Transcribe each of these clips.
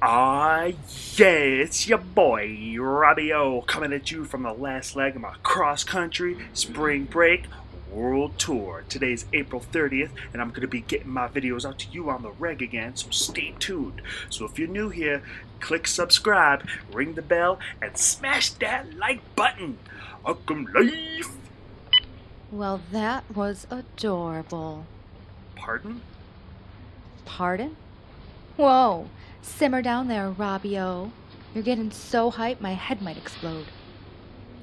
Ah, yeah, it's your boy, Robbie O, coming at you from the last leg of my cross-country spring break world tour. Today's April 30th, and I'm going to be getting my videos out to you on the reg again, so stay tuned. So if you're new here, click subscribe, ring the bell, and smash that like button. Welcome life! Well, that was adorable. Pardon? Pardon? Whoa, simmer down there, Robbie-o. You're getting so hyped my head might explode.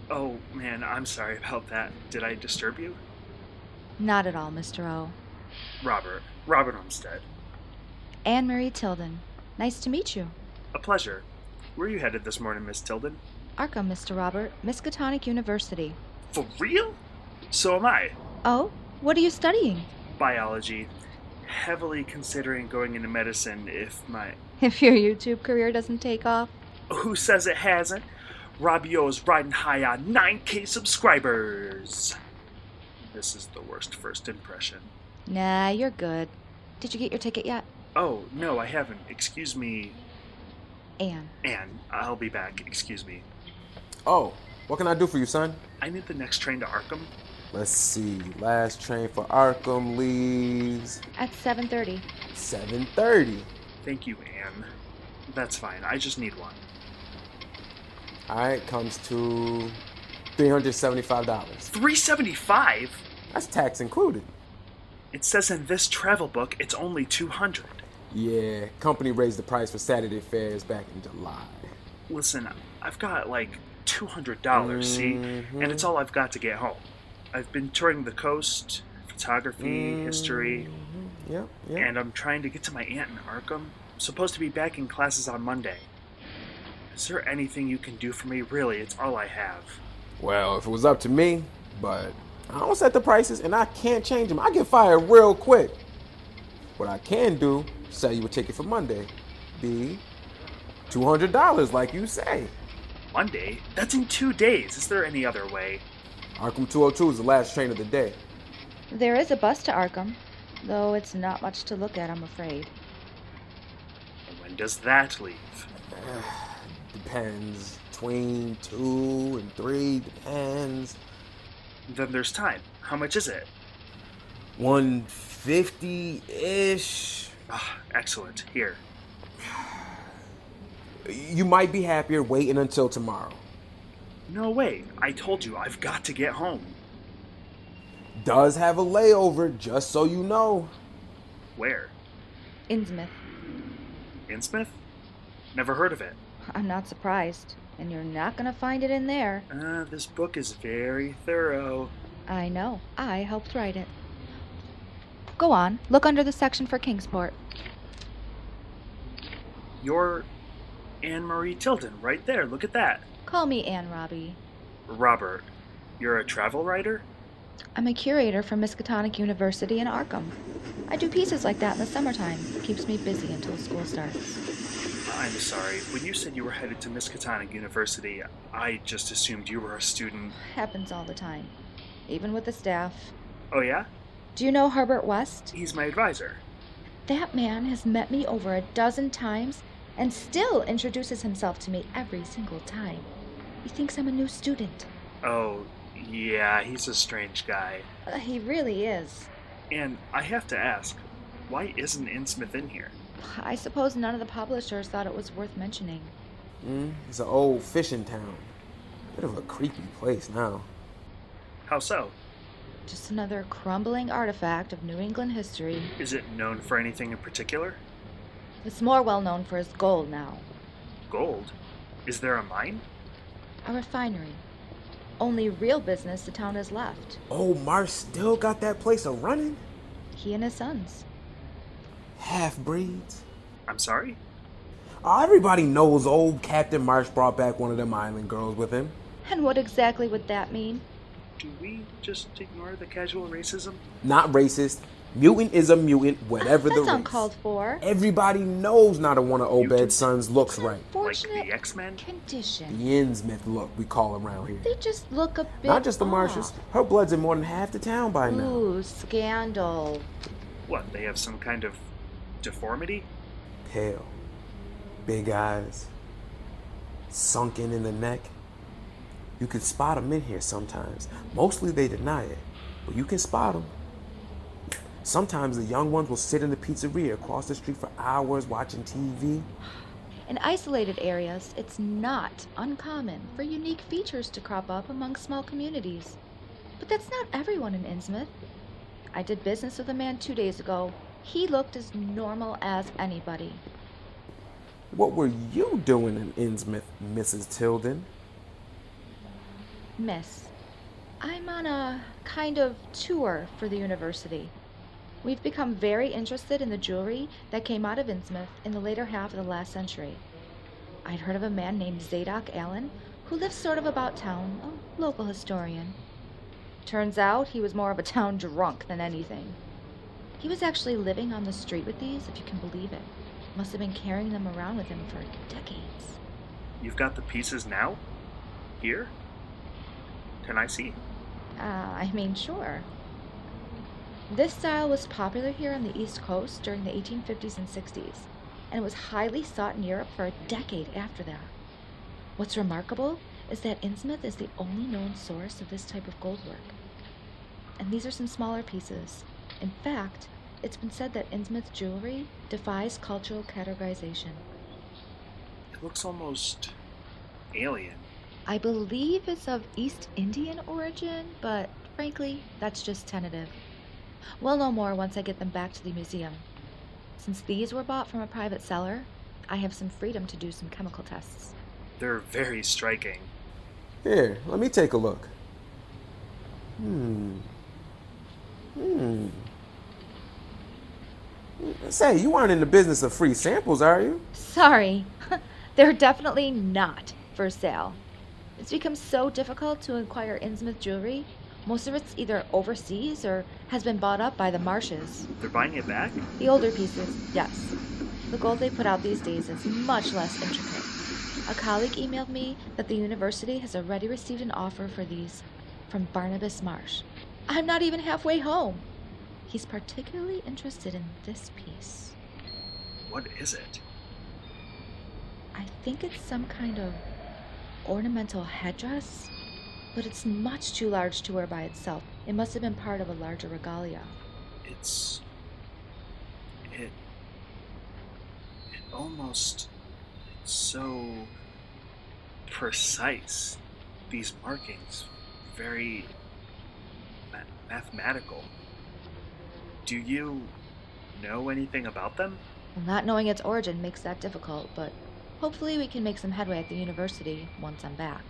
Oh, man, I'm sorry about that. Did I disturb you? Not at all, Mr. O. Robert Olmsted. Anne-Marie Tilden. Nice to meet you. A pleasure. Where are you headed this morning, Miss Tilden? Arkham, Mr. Robert. Miskatonic University. For real? So am I. Oh? What are you studying? Biology. Heavily considering going into medicine if my... If your YouTube career doesn't take off. Who says it hasn't? Robbie O is riding high on 9K subscribers. This is the worst first impression. Nah, you're good. Did you get your ticket yet? Oh, no, I haven't. Excuse me. Anne. Anne, I'll be back. Excuse me. Oh, what can I do for you, son? I need the next train to Arkham. Let's see. Last train for Arkham leaves At 7:30. 7:30. Thank you, Anne. That's fine. I just need one. All right, comes to $375. $375? That's tax included. It says in this travel book it's only $200. Yeah, company raised the price for Saturday fares back in July. Listen, I've got like $200, see? And it's all I've got to get home. I've been touring the coast, photography, history, Yep. and I'm trying to get to my aunt in Arkham. I'm supposed to be back in classes on Monday. Is there anything you can do for me? Really, it's all I have. Well, if it was up to me, but I don't set the prices and I can't change them. I get fired real quick. What I can do, sell you a ticket for Monday. Be $200, like you say. Monday? That's in 2 days. Is there any other way? Arkham 202 is the last train of the day. There is a bus to Arkham, though it's not much to look at, I'm afraid. And when does that leave? Depends. Between 2 and 3, depends. Then there's time. How much is it? 150-ish. Ah, excellent. Here. You might be happier waiting until tomorrow. No way. I told you, I've got to get home. Does have a layover, just so you know. Where? Innsmouth. Innsmouth? Never heard of it. I'm not surprised. And you're not gonna find it in there. This book is very thorough. I know. I helped write it. Go on. Look under the section for Kingsport. You're Anne-Marie Tilden, right there. Look at that. Call me Anne, Robbie. Robert, you're a travel writer? I'm a curator for Miskatonic University in Arkham. I do pieces like that in the summertime. Keeps me busy until school starts. I'm sorry. When you said you were headed to Miskatonic University, I just assumed you were a student. Happens all the time. Even with the staff. Oh, yeah? Do you know Herbert West? He's my advisor. That man has met me over a dozen times and still introduces himself to me every single time. He thinks I'm a new student. Oh, yeah, he's a strange guy. He really is. And I have to ask, why isn't Innsmouth in here? I suppose none of the publishers thought it was worth mentioning. It's an old fishing town. Bit of a creepy place now. How so? Just another crumbling artifact of New England history. Is it known for anything in particular? It's more well known for its gold now. Gold? Is there a mine? A refinery. Only real business the town has left. Oh, Marsh still got that place a running? He and his sons. Half-breeds. I'm sorry? Everybody knows old Captain Marsh brought back one of them island girls with him. And what exactly would that mean? Do we just ignore the casual racism? Not racist. Mutant is a mutant, whatever the That's race. uncalled for. Everybody knows not a one of Mutant? Obed's sons looks right. Like Fortunate the X-Men? condition. The Innsmouth look, we call around here. They just look a bit Not just the off. Marshes. Her blood's in more than half the town by now. Ooh, scandal. What, they have some kind of deformity? Hell. Big eyes, sunken in the neck. You can spot them in here sometimes. Mostly they deny it, but you can spot them. Sometimes the young ones will sit in the pizzeria across the street for hours watching TV. In isolated areas, it's not uncommon for unique features to crop up among small communities. But that's not everyone in Innsmouth. I did business with a man 2 days ago. He looked as normal as anybody. What were you doing in Innsmouth, Mrs. Tilden? Miss, I'm on a kind of tour for the university. We've become very interested in the jewelry that came out of Innsmouth in the later half of the last century. I'd heard of a man named Zadok Allen who lived sort of about town, a local historian. Turns out he was more of a town drunk than anything. He was actually living on the street with these, if you can believe it. Must have been carrying them around with him for decades. You've got the pieces now? Here? Can I see? Sure. This style was popular here on the East Coast during the 1850s and 60s, and it was highly sought in Europe for a decade after that. What's remarkable is that Innsmouth is the only known source of this type of gold work. And these are some smaller pieces. In fact, it's been said that Innsmouth jewelry defies cultural categorization. It looks almost alien. I believe it's of East Indian origin, but frankly, that's just tentative. We'll know more once I get them back to the museum. Since these were bought from a private seller, I have some freedom to do some chemical tests. They're very striking. Here, let me take a look. Say, you aren't in the business of free samples, are you? Sorry, they're definitely not for sale. It's become so difficult to acquire Innsmouth jewelry. Most of it's either overseas or has been bought up by the Marshes. They're buying it back? The older pieces, yes. The gold they put out these days is much less intricate. A colleague emailed me that the university has already received an offer for these from Barnabas Marsh. I'm not even halfway home. He's particularly interested in this piece. What is it? I think it's some kind of ornamental headdress, but it's much too large to wear by itself. It must have been part of a larger regalia. It almost so precise. These markings, very mathematical. Do you know anything about them? Well, not knowing its origin makes that difficult, but hopefully we can make some headway at the university once I'm back.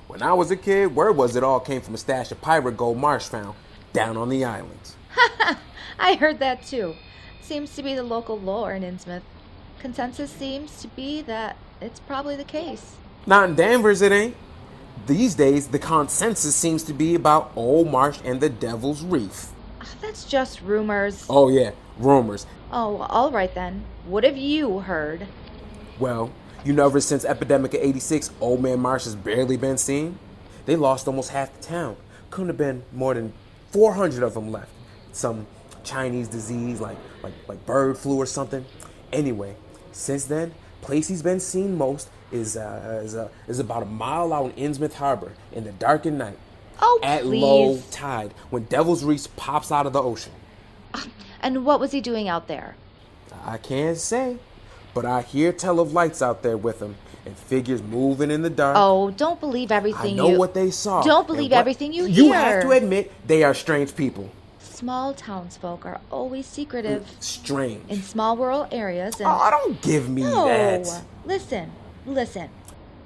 When I was a kid, word was it all came from a stash of pirate gold Marsh found down on the islands. I heard that too. Seems to be the local lore in Innsmouth. Consensus seems to be that it's probably the case. Not in Danvers, it ain't. These days, the consensus seems to be about Old Marsh and the Devil's Reef. That's just rumors. Oh yeah, rumors. Oh, all right then. What have you heard? Well, you know, ever since epidemic of '86, Old Man Marsh has barely been seen. They lost almost half the town. Couldn't have been more than 400 of them left. Some Chinese disease like bird flu or something. Anyway, since then, place he's been seen most is about a mile out in Innsmouth Harbor in the darkened night. Oh, at please. Low tide, when Devil's Reef pops out of the ocean. And what was he doing out there? I can't say, but I hear tell of lights out there with him and figures moving in the dark. Oh, don't believe everything I know what they saw. Don't believe everything you You hear. have to admit they are strange people. Small townsfolk are always secretive. Strange. In small rural areas and... Oh, don't give me that. Listen.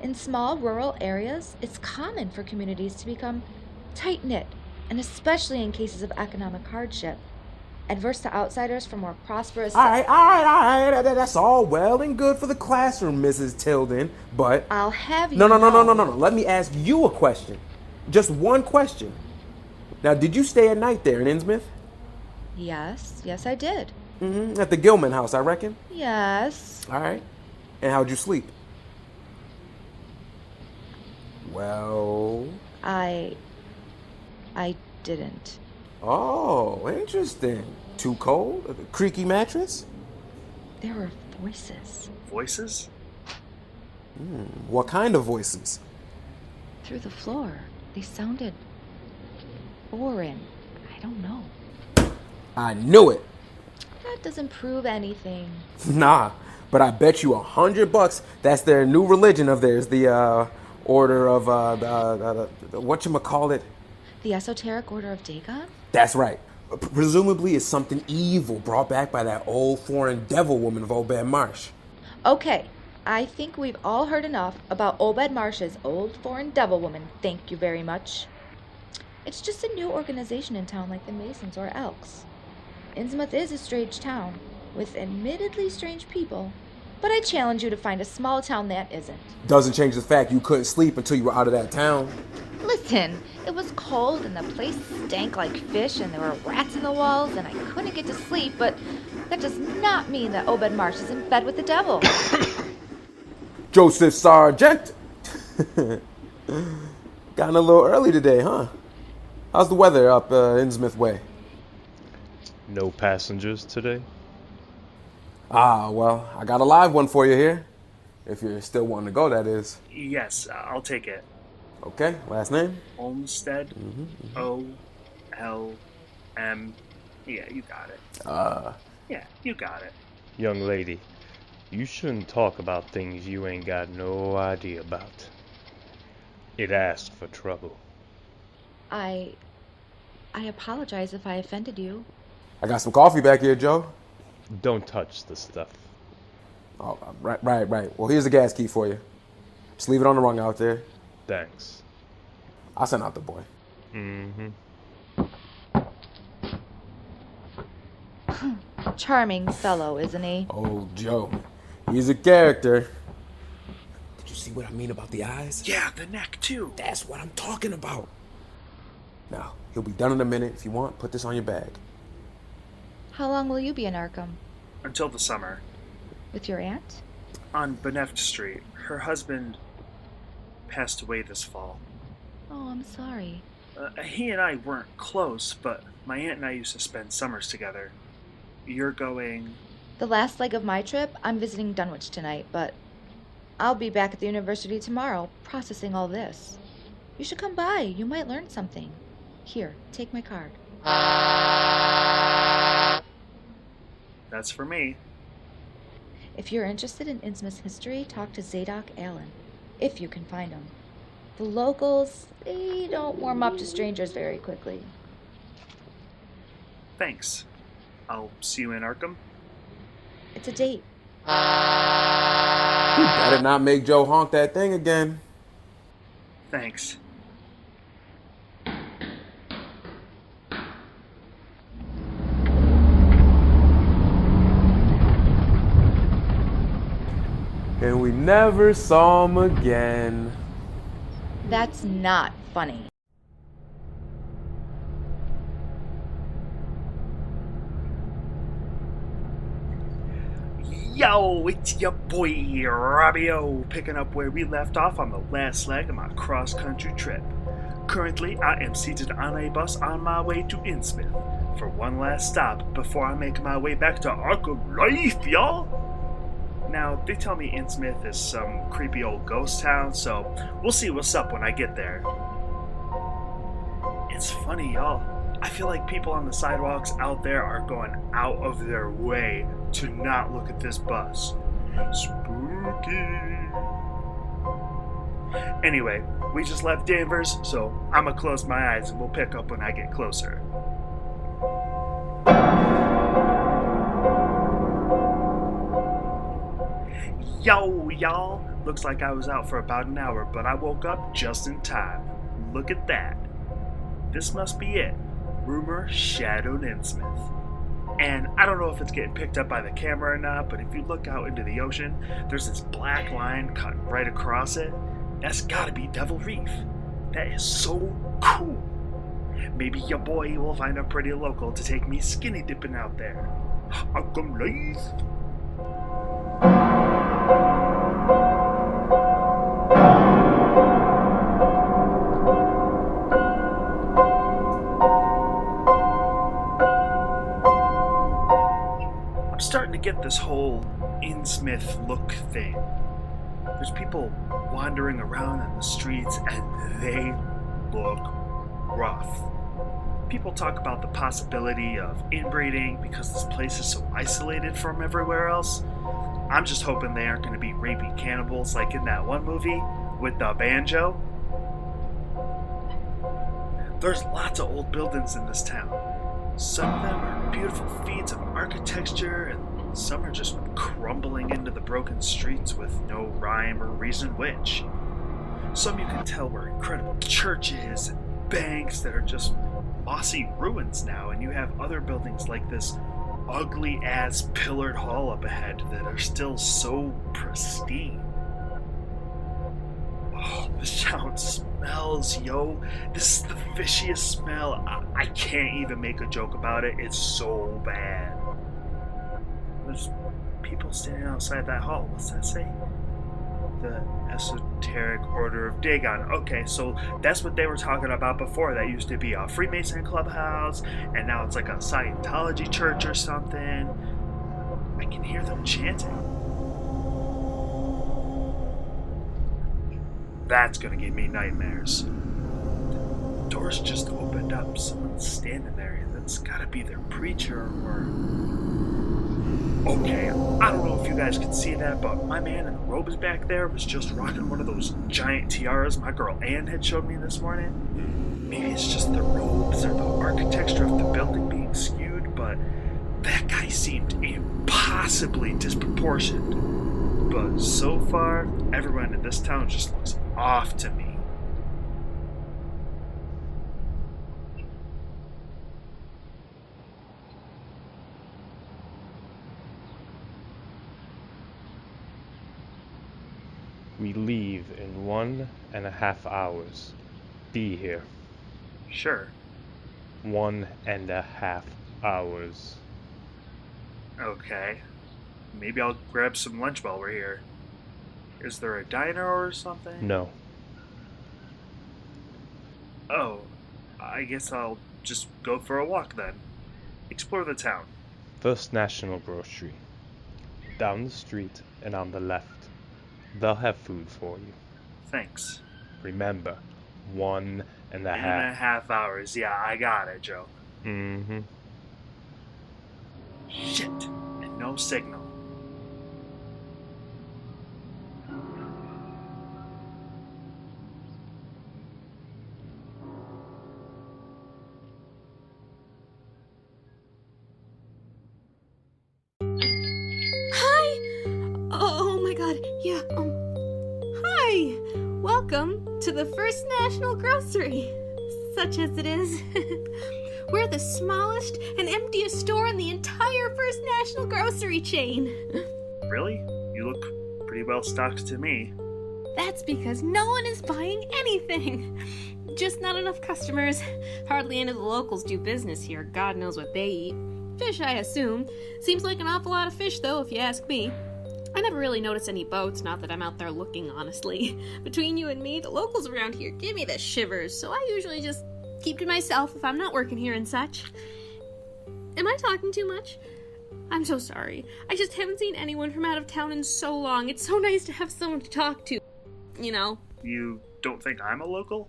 In small rural areas, it's common for communities to become tight-knit, and especially in cases of economic hardship. Adverse to outsiders from more prosperous... All right. That's all well and good for the classroom, Mrs. Tilden, but... I'll have you No. know. Let me ask you a question. Just one question. Now, did you stay at night there in Innsmouth? Yes, I did. At the Gilman house, I reckon? Yes. All right. And how'd you sleep? Well... I didn't. Oh, interesting. Too cold? A creaky mattress? There were voices. Voices? What kind of voices? Through the floor. They sounded foreign. I don't know. I knew it. That doesn't prove anything. Nah, but I bet you $100 that's their new religion of theirs, the order of whatchamacallit. The Esoteric Order of Dagon? That's right. Presumably it's something evil brought back by that old foreign devil woman of Obed Marsh. Okay, I think we've all heard enough about Obed Marsh's old foreign devil woman. Thank you very much. It's just a new organization in town like the Masons or Elks. Innsmouth is a strange town, with admittedly strange people, but I challenge you to find a small town that isn't. Doesn't change the fact you couldn't sleep until you were out of that town. Listen, it was cold and the place stank like fish and there were rats in the walls and I couldn't get to sleep, but that does not mean that Obed Marsh is in bed with the devil. Joseph Sargent. Gotten a little early today, huh? How's the weather up Innsmouth way? No passengers today? Ah, well, I got a live one for you here. If you're still wanting to go, that is. Yes, I'll take it. Okay, last name? Olmsted. O-L-M. Yeah, you got it. Yeah, you got it. Young lady, you shouldn't talk about things you ain't got no idea about. It asks for trouble. I apologize if I offended you. I got some coffee back here, Joe. Don't touch the stuff. Oh, right. Well, here's the gas key for you. Just leave it on the rung out there. Thanks. I'll send out the boy. Charming fellow, isn't he? Oh, Joe. He's a character. Did you see what I mean about the eyes? Yeah, the neck, too. That's what I'm talking about. Now, he'll be done in a minute. If you want, put this on your bag. How long will you be in Arkham? Until the summer. With your aunt? On Beneft Street. Her husband passed away this fall. Oh, I'm sorry. He and I weren't close, but my aunt and I used to spend summers together. You're going... The last leg of my trip, I'm visiting Dunwich tonight, but I'll be back at the university tomorrow, processing all this. You should come by. You might learn something. Here, take my card. That's for me. If you're interested in Innsmouth's history, talk to Zadok Allen, if you can find him. The locals, they don't warm up to strangers very quickly. Thanks. I'll see you in Arkham. It's a date. You better not make Joe honk that thing again. Thanks. And we never saw him again. That's not funny. Yo, it's your boy, Robbie-O, picking up where we left off on the last leg of my cross-country trip. Currently, I am seated on a bus on my way to Innsmouth for one last stop before I make my way back to Arkham Life, y'all! Now, they tell me Innsmouth is some creepy old ghost town, so we'll see what's up when I get there. It's funny, y'all. I feel like people on the sidewalks out there are going out of their way to not look at this bus. Spooky. Anyway, we just left Danvers, so I'ma close my eyes and we'll pick up when I get closer. Yo, y'all. Looks like I was out for about an hour, but I woke up just in time. Look at that. This must be it. Rumor shadowed Innsmouth. And I don't know if it's getting picked up by the camera or not, but if you look out into the ocean, there's this black line cut right across it. That's gotta be Devil Reef. That is so cool. Maybe your boy will find a pretty local to take me skinny dipping out there. Arkham Life. I'm starting to get this whole Innsmouth look thing. There's people wandering around in the streets and they look rough. People talk about the possibility of inbreeding because this place is so isolated from everywhere else. I'm just hoping they aren't going to be rapey cannibals like in that one movie with the banjo. There's lots of old buildings in this town. Some of them are beautiful feats of architecture, and some are just crumbling into the broken streets with no rhyme or reason which. Some you can tell were incredible churches and banks that are just mossy ruins now, and you have other buildings like this ugly ass pillared hall up ahead that are still so pristine. Oh, this town smells, yo. This is the fishiest smell. I can't even make a joke about it. It's so bad. There's people standing outside that hall. What's that say? The Esoteric Order of Dagon. Okay, so that's what they were talking about before. That used to be a Freemason clubhouse, and now it's like a Scientology church or something. I can hear them chanting. That's gonna give me nightmares. The doors just opened up. Someone's standing there. That's gotta be their preacher or... Okay, I don't know if you guys can see that, but my man in the robes back there was just rocking one of those giant tiaras my girl Ann had showed me this morning. Maybe it's just the robes or the architecture of the building being skewed, but that guy seemed impossibly disproportioned. But so far, everyone in this town just looks off to me. We leave in 1.5 hours. Be here. Sure. 1.5 hours. Okay. Maybe I'll grab some lunch while we're here. Is there a diner or something? No. Oh, I guess I'll just go for a walk then. Explore the town. First National Grocery. Down the street and on the left. They'll have food for you. Thanks. Remember, 1.5. 1.5 hours. Yeah, I got it, Joe. Mm-hmm. Shit. And no signal. Oh my god, yeah, hi! Welcome to the First National Grocery, such as it is. We're the smallest and emptiest store in the entire First National Grocery chain. Really? You look pretty well stocked to me. That's because no one is buying anything. Just not enough customers. Hardly any of the locals do business here. God knows what they eat. Fish, I assume. Seems like an awful lot of fish, though, if you ask me. I never really notice any boats, not that I'm out there looking, honestly. Between you and me, the locals around here give me the shivers, so I usually just keep to myself if I'm not working here and such. Am I talking too much? I'm so sorry. I just haven't seen anyone from out of town in so long. It's so nice to have someone to talk to. You know. You don't think I'm a local?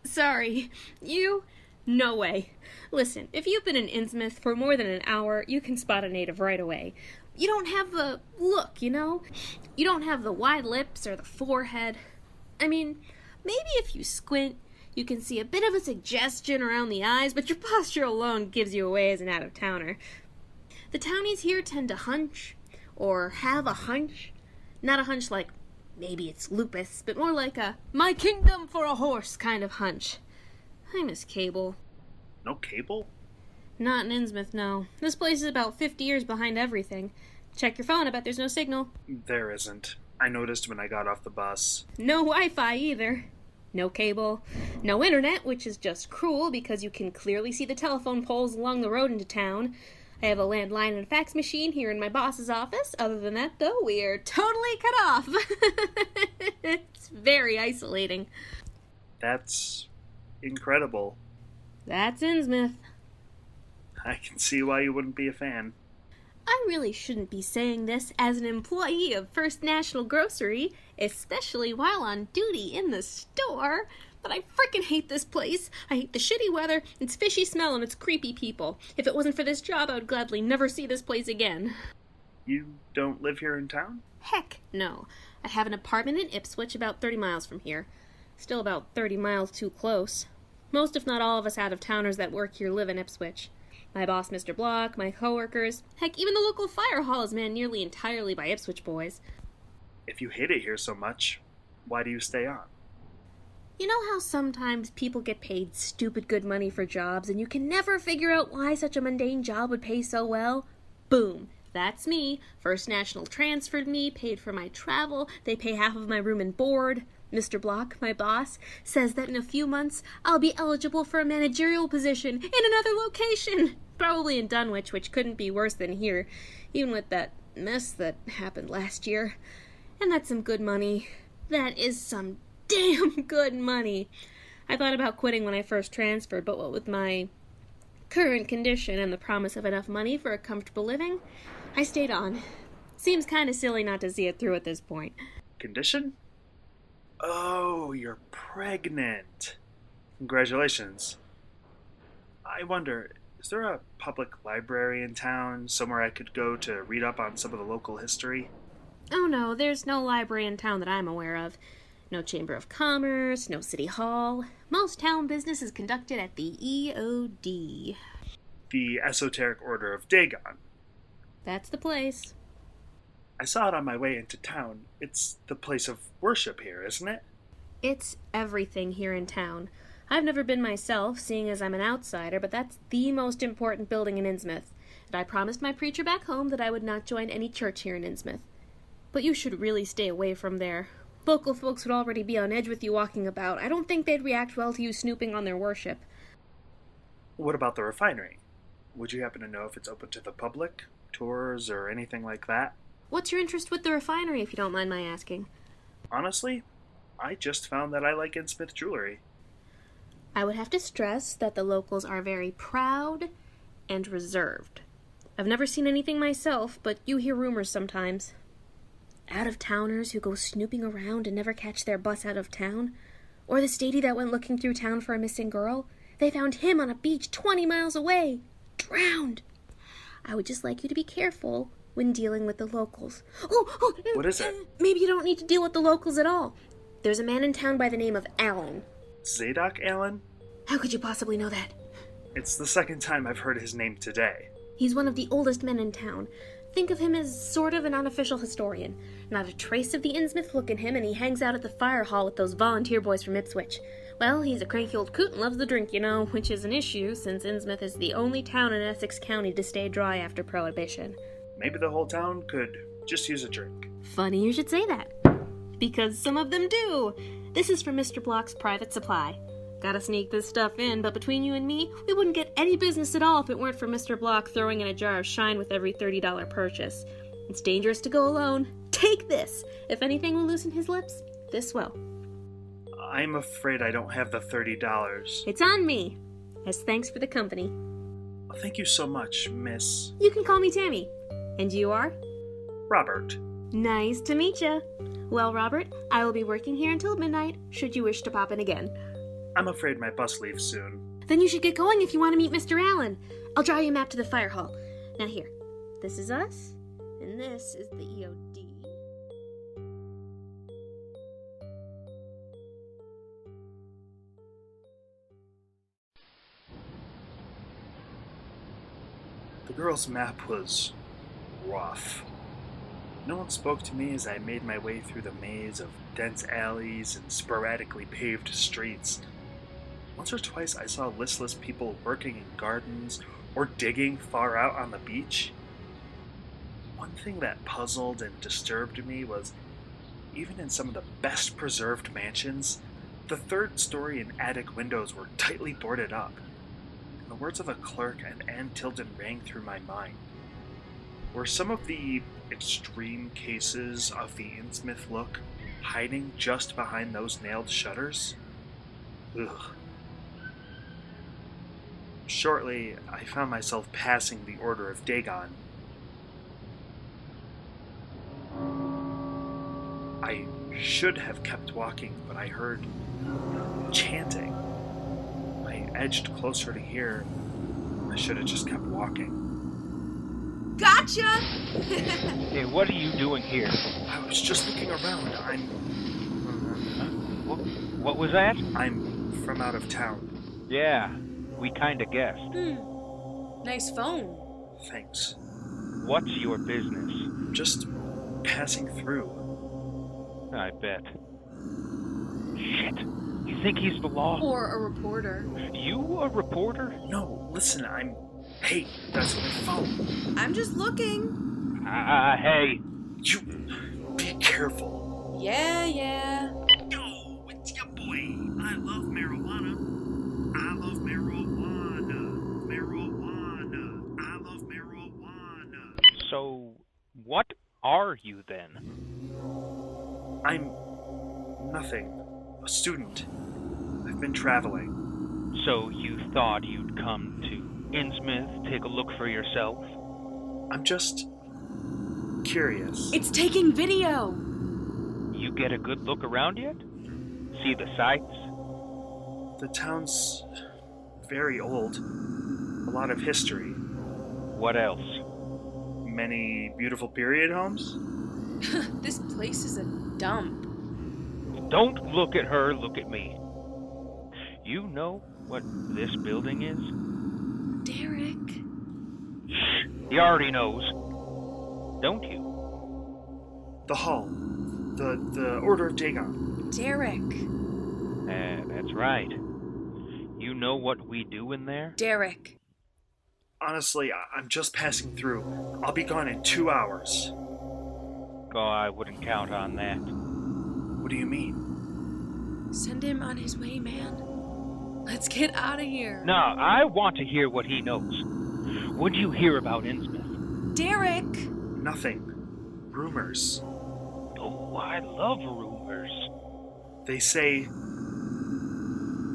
Sorry. You? No way. Listen, if you've been in Innsmouth for more than an hour, you can spot a native right away. You don't have the look, you know? You don't have the wide lips or the forehead. I mean, maybe if you squint, you can see a bit of a suggestion around the eyes, but your posture alone gives you away as an out-of-towner. The townies here tend to hunch, or have a hunch. Not a hunch like, maybe it's lupus, but more like a my kingdom for a horse kind of hunch. I miss cable. No cable? Not in Innsmouth, no. This place is about 50 years behind everything. Check your phone, I bet there's no signal. There isn't. I noticed when I got off the bus. No Wi-Fi either. No cable. No internet, which is just cruel because you can clearly see the telephone poles along the road into town. I have a landline and a fax machine here in my boss's office. Other than that, though, we are totally cut off. It's very isolating. That's incredible. That's Innsmouth. I can see why you wouldn't be a fan. I really shouldn't be saying this as an employee of First National Grocery, especially while on duty in the store, but I frickin' hate this place. I hate the shitty weather, its fishy smell, and its creepy people. If it wasn't for this job, I would gladly never see this place again. You don't live here in town? Heck no. I have an apartment in Ipswich about 30 miles from here. Still about 30 miles too close. Most if not all of us out-of-towners that work here live in Ipswich. My boss, Mr. Block, my coworkers, heck, even the local fire hall is manned nearly entirely by Ipswich boys. If you hate it here so much, why do you stay on? You know how sometimes people get paid stupid good money for jobs and you can never figure out why such a mundane job would pay so well? Boom. That's me. First National transferred me, paid for my travel, they pay half of my room and board. Mr. Block, my boss, says that in a few months I'll be eligible for a managerial position in another location. Probably in Dunwich, which couldn't be worse than here, even with that mess that happened last year. And that's some good money. That is some damn good money. I thought about quitting when I first transferred, but what with my current condition and the promise of enough money for a comfortable living, I stayed on. Seems kind of silly not to see it through at this point. Condition? Oh, you're pregnant. Congratulations. I wonder, is there a public library in town, somewhere I could go to read up on some of the local history? Oh no, there's no library in town that I'm aware of. No Chamber of Commerce, no City Hall. Most town business is conducted at the EOD. The Esoteric Order of Dagon. That's the place. I saw it on my way into town. It's the place of worship here, isn't it? It's everything here in town. I've never been myself, seeing as I'm an outsider, but that's the most important building in Innsmouth. And I promised my preacher back home that I would not join any church here in Innsmouth. But you should really stay away from there. Local folks would already be on edge with you walking about. I don't think they'd react well to you snooping on their worship. What about the refinery? Would you happen to know if it's open to the public? Tours or anything like that? What's your interest with the refinery, if you don't mind my asking? Honestly, I just found that I like Innsmouth jewelry. I would have to stress that the locals are very proud and reserved. I've never seen anything myself, but you hear rumors sometimes. Out-of-towners who go snooping around and never catch their bus out of town. Or the statey that went looking through town for a missing girl. They found him on a beach 20 miles away. Drowned. I would just like you to be careful when dealing with the locals. What is it? Maybe you don't need to deal with the locals at all. There's a man in town by the name of Allen. Zadok Allen? How could you possibly know that? It's the second time I've heard his name today. He's one of the oldest men in town. Think of him as sort of an unofficial historian. Not a trace of the Innsmouth look in him, and he hangs out at the fire hall with those volunteer boys from Ipswich. Well, he's a cranky old coot and loves the drink, you know, which is an issue since Innsmouth is the only town in Essex County to stay dry after Prohibition. Maybe the whole town could just use a drink. Funny you should say that. Because some of them do. This is from Mr. Block's private supply. Gotta sneak this stuff in, but between you and me, we wouldn't get any business at all if it weren't for Mr. Block throwing in a jar of shine with every $30 purchase. It's dangerous to go alone. Take this! If anything will loosen his lips, this will. I'm afraid I don't have the $30. It's on me, as thanks for the company. Thank you so much, Miss... You can call me Tammy. And you are? Robert. Nice to meet ya. Well, Robert, I will be working here until midnight, should you wish to pop in again. I'm afraid my bus leaves soon. Then you should get going if you want to meet Mr. Allen. I'll draw you a map to the fire hall. Now here, this is us, and this is the EOD. The girl's map was rough. No one spoke to me as I made my way through the maze of dense alleys and sporadically paved streets. Once or twice I saw listless people working in gardens or digging far out on the beach. One thing that puzzled and disturbed me was, even in some of the best preserved mansions, the third story and attic windows were tightly boarded up. And the words of a clerk and Ann Tilden rang through my mind. Were some of the extreme cases of the Innsmouth look hiding just behind those nailed shutters? Ugh. Shortly, I found myself passing the Order of Dagon. I should have kept walking, but I heard chanting. I edged closer to here. I should have just kept walking. Gotcha! Hey, what are you doing here? I was just looking around. What was that? I'm from out of town. Yeah, we kinda guessed. Nice phone. Thanks. What's your business? Just passing through. I bet. Shit. You think he's the law? Or a reporter. You a reporter? No, listen, Hey, that's my phone. I'm just looking. Hey. You... Be careful. Yeah. Yo, it's your boy. I love marijuana. I love marijuana. Marijuana. I love marijuana. So, what are you then? I'm... nothing. A student. I've been traveling. So you thought you'd come to Innsmouth, take a look for yourself? I'm just... curious. It's taking video. You get a good look around yet? See the sights? The town's... very old. A lot of history. What else? Many beautiful period homes? This place is a dump. Don't look at her, look at me. You know what this building is? Derek. Shh, he already knows. Don't you? The Hall. The Order of Dagon. Derek. That's right. You know what we do in there? Derek. Honestly, I'm just passing through. I'll be gone in 2 hours. Oh, I wouldn't count on that. What do you mean? Send him on his way, man. Let's get out of here. No, I want to hear what he knows. What'd you hear about Innsmouth? Derek! Nothing. Rumors. Oh, I love rumors. They say...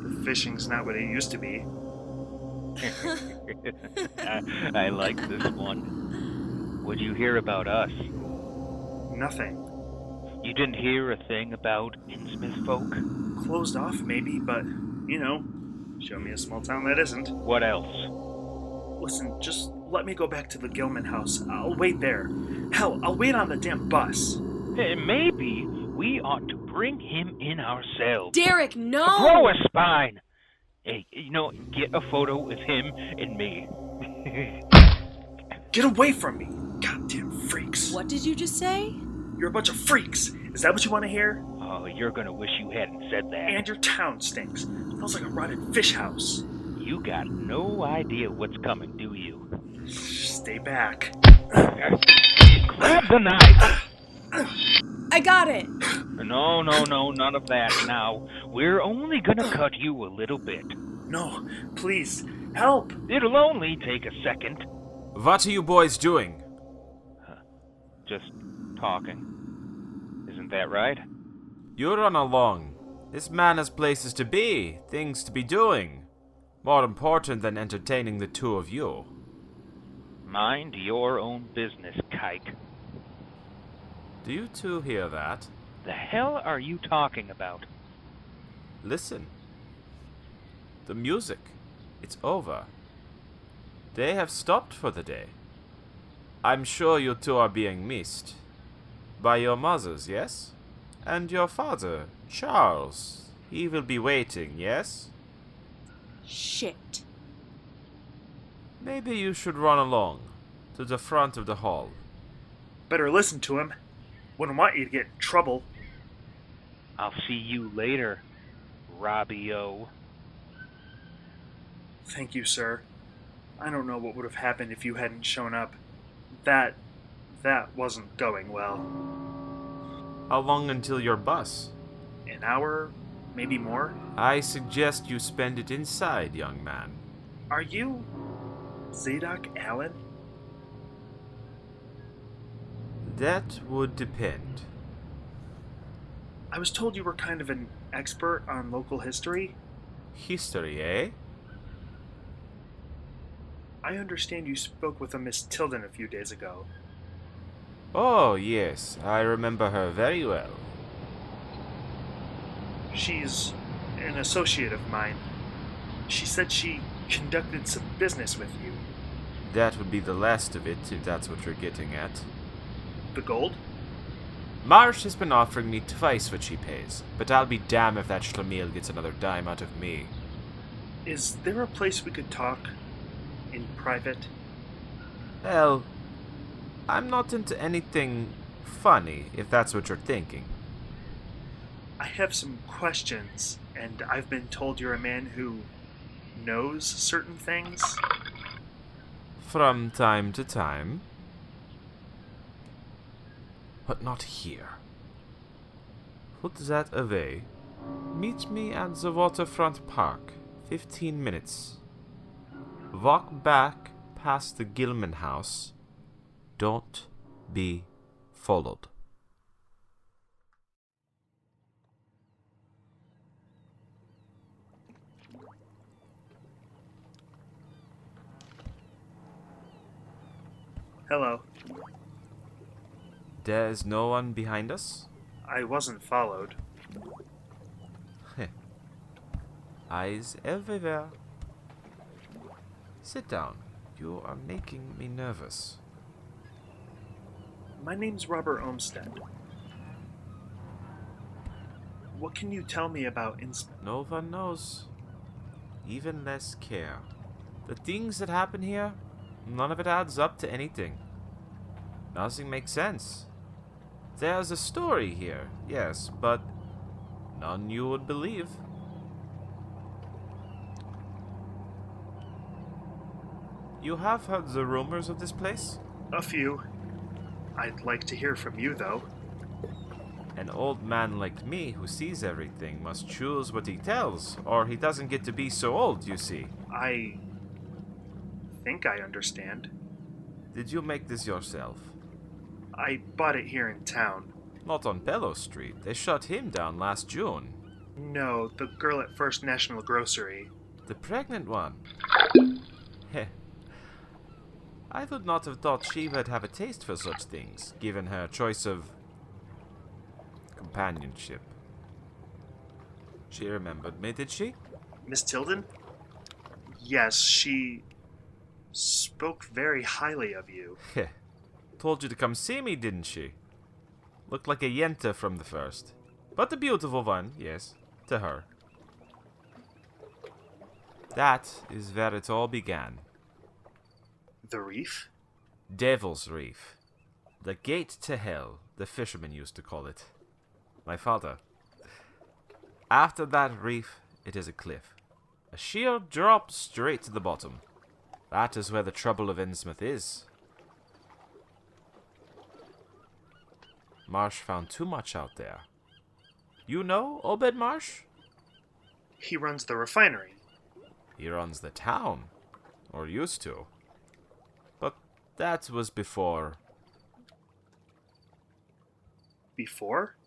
the fishing's not what it used to be. I like this one. What'd you hear about us? Nothing. You didn't hear a thing about Innsmouth folk? Closed off, maybe, but, you know, show me a small town that isn't. What else? Listen, just let me go back to the Gilman house. I'll wait there. Hell, I'll wait on the damn bus. Maybe we ought to bring him in ourselves. Derek, no! Grow a spine! Hey, get a photo of him and me. Get away from me, goddamn freaks. What did you just say? You're a bunch of freaks. Is that what you want to hear? Oh, you're gonna wish you hadn't said that. And your town stinks. Smells like a rotted fish house. You got no idea what's coming, do you? Stay back. Grab the knife! I got it! No, none of that now. We're only gonna cut you a little bit. No, please, help. It'll only take a second. What are you boys doing? Just talking. Isn't that right? You run along. This man has places to be, things to be doing. More important than entertaining the two of you. Mind your own business, kike. Do you two hear that? The hell are you talking about? Listen. The music. It's over. They have stopped for the day. I'm sure you two are being missed. By your mothers, yes? And your father, Charles. He will be waiting, yes? Shit. Maybe you should run along to the front of the hall. Better listen to him. Wouldn't want you to get in trouble. I'll see you later, Robbie-O. Thank you, sir. I don't know what would have happened if you hadn't shown up. That wasn't going well. How long until your bus? An hour? Maybe more? I suggest you spend it inside, young man. Are you... Zadok Allen? That would depend. I was told you were kind of an expert on local history. History, eh? I understand you spoke with a Miss Tilden a few days ago. Oh, yes, I remember her very well. She's an associate of mine. She said she conducted some business with you. That would be the last of it, if that's what you're getting at. The gold? Marsh has been offering me twice what she pays, but I'll be damned if that schlemiel gets another dime out of me. Is there a place we could talk in private? Well, I'm not into anything funny, if that's what you're thinking. I have some questions, and I've been told you're a man who knows certain things. From time to time. But not here. Put that away. Meet me at the waterfront park. 15 minutes. Walk back past the Gilman house. Don't be followed. Hello. There's no one behind us? I wasn't followed. Eyes everywhere. Sit down. You are making me nervous. My name's Robert Olmsted. What can you tell me about Innsmouth? No one knows. Even less care. The things that happen here, none of it adds up to anything. Nothing makes sense. There's a story here, yes, but none you would believe. You have heard the rumors of this place? A few. I'd like to hear from you, though. An old man like me who sees everything must choose what he tells, or he doesn't get to be so old, you see. I think I understand. Did you make this yourself? I bought it here in town. Not on Bellow Street. They shut him down last June. No, the girl at First National Grocery. The pregnant one. Heh. I would not have thought she would have a taste for such things, given her choice of companionship. She remembered me, did she? Miss Tilden? Yes, she spoke very highly of you. Heh. Told you to come see me, didn't she? Looked like a yenta from the first. But a beautiful one, yes, to her. That is where it all began. The reef? Devil's Reef. The gate to hell, the fishermen used to call it. My father. After that reef, it is a cliff. A sheer drop straight to the bottom. That is where the trouble of Innsmouth is. Marsh found too much out there. You know Obed Marsh? He runs the refinery. He runs the town. Or used to. But that was before. Before?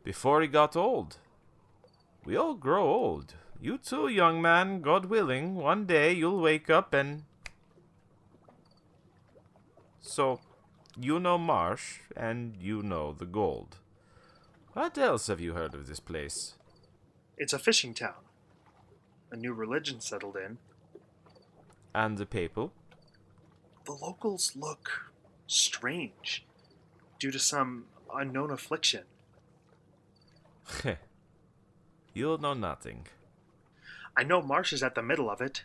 Before he got old. We all grow old. You too, young man, God willing. One day you'll wake up and... So, you know Marsh, and you know the gold. What else have you heard of this place? It's a fishing town. A new religion settled in. And the people? The locals look strange, due to some unknown affliction. Heh. You'll know nothing. I know Marsh is at the middle of it,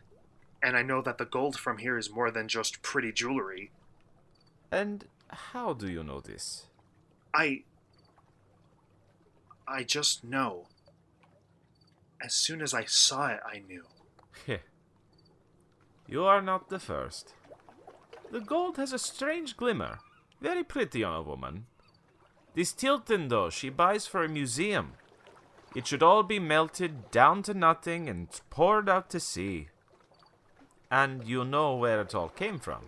and I know that the gold from here is more than just pretty jewelry. And how do you know this? I just know. As soon as I saw it, I knew. Heh. You are not the first. The gold has a strange glimmer. Very pretty on a woman. This Tilton, though, she buys for a museum. It should all be melted down to nothing and poured out to sea. And you know where it all came from.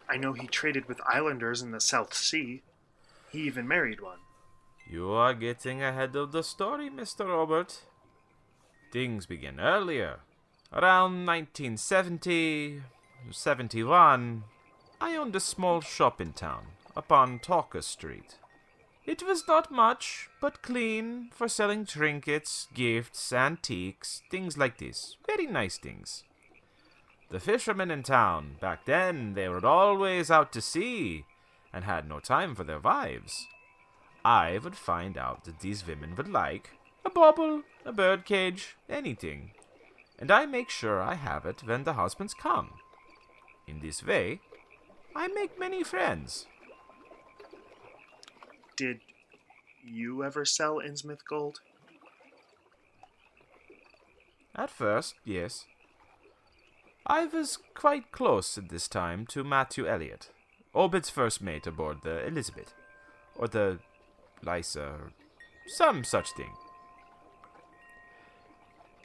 I know he traded with islanders in the South Sea. He even married one. You are getting ahead of the story, Mr. Robert. Things begin earlier. Around 1970, 71, I owned a small shop in town, upon Talker Street. It was not much, but clean for selling trinkets, gifts, antiques, things like this. Very nice things. The fishermen in town, back then, they were always out to sea and had no time for their wives. I would find out that these women would like a bauble, a birdcage, anything, and I make sure I have it when the husbands come. In this way, I make many friends. Did you ever sell Innsmouth gold? At first, yes. I was quite close at this time to Matthew Elliot, Obed's first mate aboard the Elizabeth, or the Lysa, or some such thing.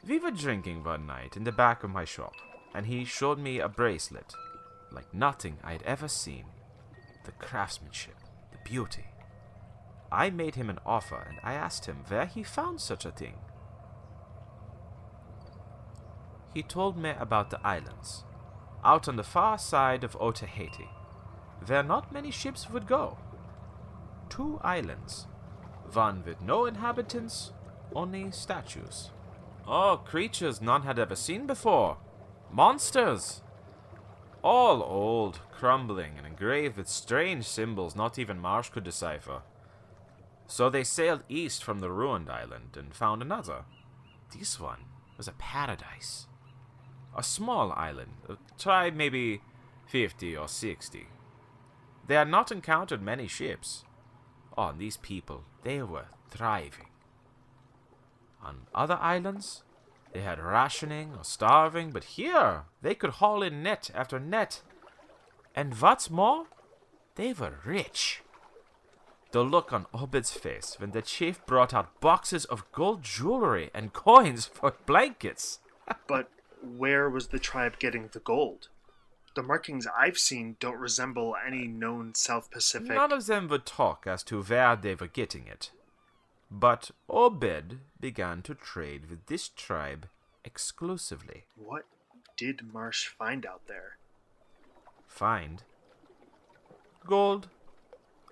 We were drinking one night in the back of my shop, and he showed me a bracelet, like nothing I'd ever seen. The craftsmanship, the beauty. I made him an offer, and I asked him where he found such a thing. He told me about the islands, out on the far side of Otaheite, where not many ships would go. 2 islands, one with no inhabitants, only statues. Oh, creatures none had ever seen before. Monsters! All old, crumbling, and engraved with strange symbols not even Marsh could decipher. So they sailed east from the ruined island and found another. This one was a paradise. A small island, a tribe maybe 50 or 60. They had not encountered many ships. Oh, and these people, they were thriving. On other islands, they had rationing or starving, but here they could haul in net after net. And what's more, they were rich. The look on Obed's face when the chief brought out boxes of gold jewelry and coins for blankets. But where was the tribe getting the gold? The markings I've seen don't resemble any known South Pacific... None of them would talk as to where they were getting it. But Obed began to trade with this tribe exclusively. What did Marsh find out there? Find? Gold,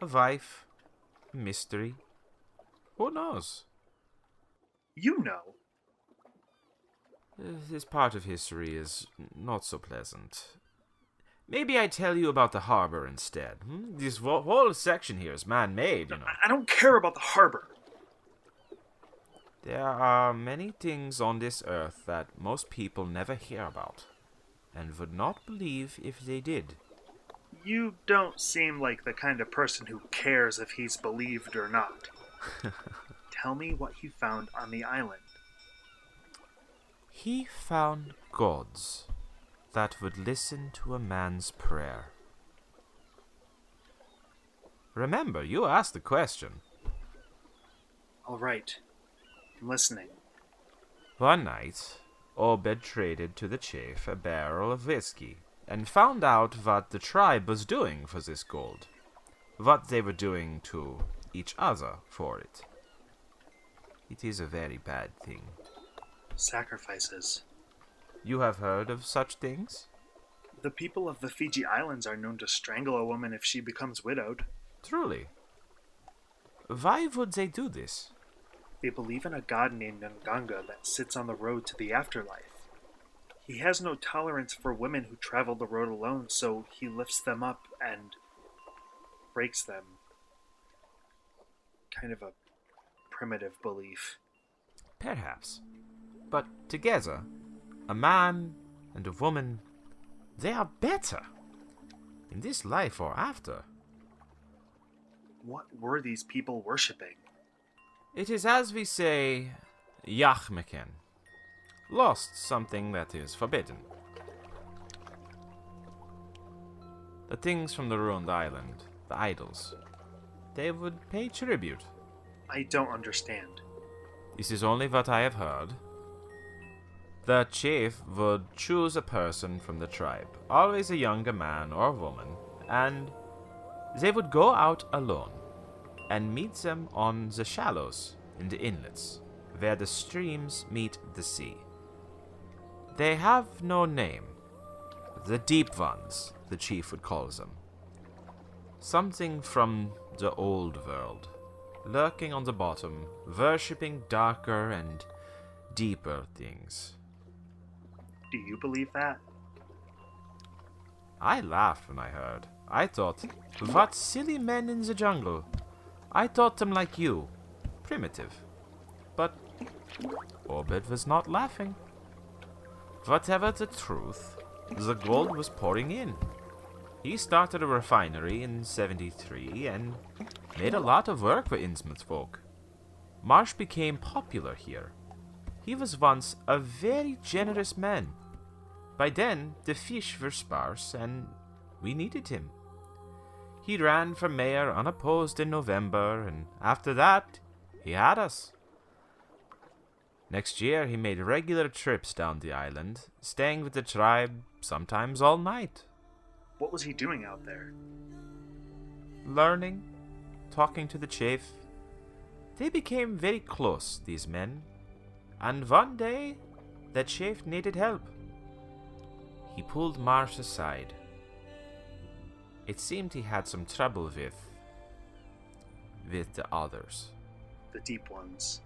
a wife, a mystery. Who knows? You know. This part of history is not so pleasant. Maybe I tell you about the harbor instead. This whole section here is man-made, you know. I don't care about the harbor. There are many things on this earth that most people never hear about, and would not believe if they did. You don't seem like the kind of person who cares if he's believed or not. Tell me what he found on the island. He found gods that would listen to a man's prayer. Remember, you asked the question. All right. I'm listening. One night, Obed traded to the chief a barrel of whiskey and found out what the tribe was doing for this gold, what they were doing to each other for it. It is a very bad thing. Sacrifices. You have heard of such things? The people of the Fiji Islands are known to strangle a woman if she becomes widowed. Truly. Why would they do this? They believe in a god named Nganga that sits on the road to the afterlife. He has no tolerance for women who travel the road alone, so he lifts them up and breaks them. Kind of a primitive belief. Perhaps. But together, a man and a woman, they are better. In this life or after. What were these people worshipping? It is as we say, Yachmeken. Lost something that is forbidden. The things from the ruined island, the idols, they would pay tribute. I don't understand. This is only what I have heard. The chief would choose a person from the tribe, always a younger man or woman, and they would go out alone and meet them on the shallows in the inlets, where the streams meet the sea. They have no name. The deep ones, the chief would call them. Something from the old world. lurking on the bottom, worshipping darker and deeper things. Do you believe that? I laughed when I heard. I thought, what silly men in the jungle. I thought them like you, primitive. But Obed was not laughing. Whatever the truth, the gold was pouring in. He started a refinery in 73 and made a lot of work for Innsmouth folk. Marsh became popular here. He was once a very generous man. By then, the fish were sparse and we needed him. He ran for mayor unopposed in November, and after that, he had us. Next year, he made regular trips down the island, staying with the tribe, sometimes all night. What was he doing out there? Learning, talking to the chief. They became very close, these men. And one day, the chief needed help. He pulled Marsh aside. It seemed he had some trouble with the others. The deep ones.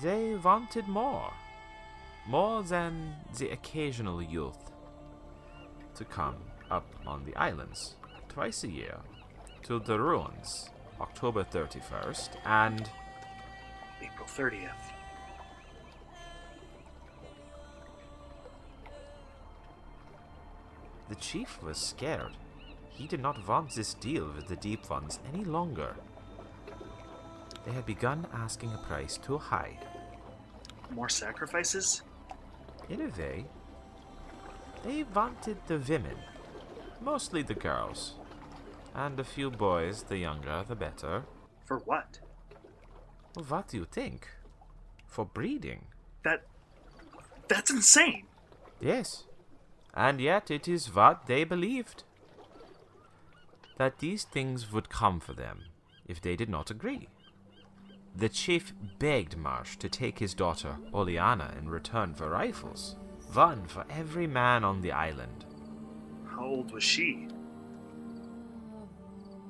They wanted more. More than the occasional youth. To come up on the islands twice a year to the ruins, October 31st and April 30th. The chief was scared. He did not want this deal with the deep ones any longer. They had begun asking a price too high. More sacrifices? In a way, they wanted the women, mostly the girls, and a few boys, the younger the better. For what? Well, what do you think? For breeding. That's insane! Yes, and yet it is what they believed. That these things would come for them if they did not agree. The chief begged Marsh to take his daughter, Oleana, in return for rifles. One for every man on the island. How old was she?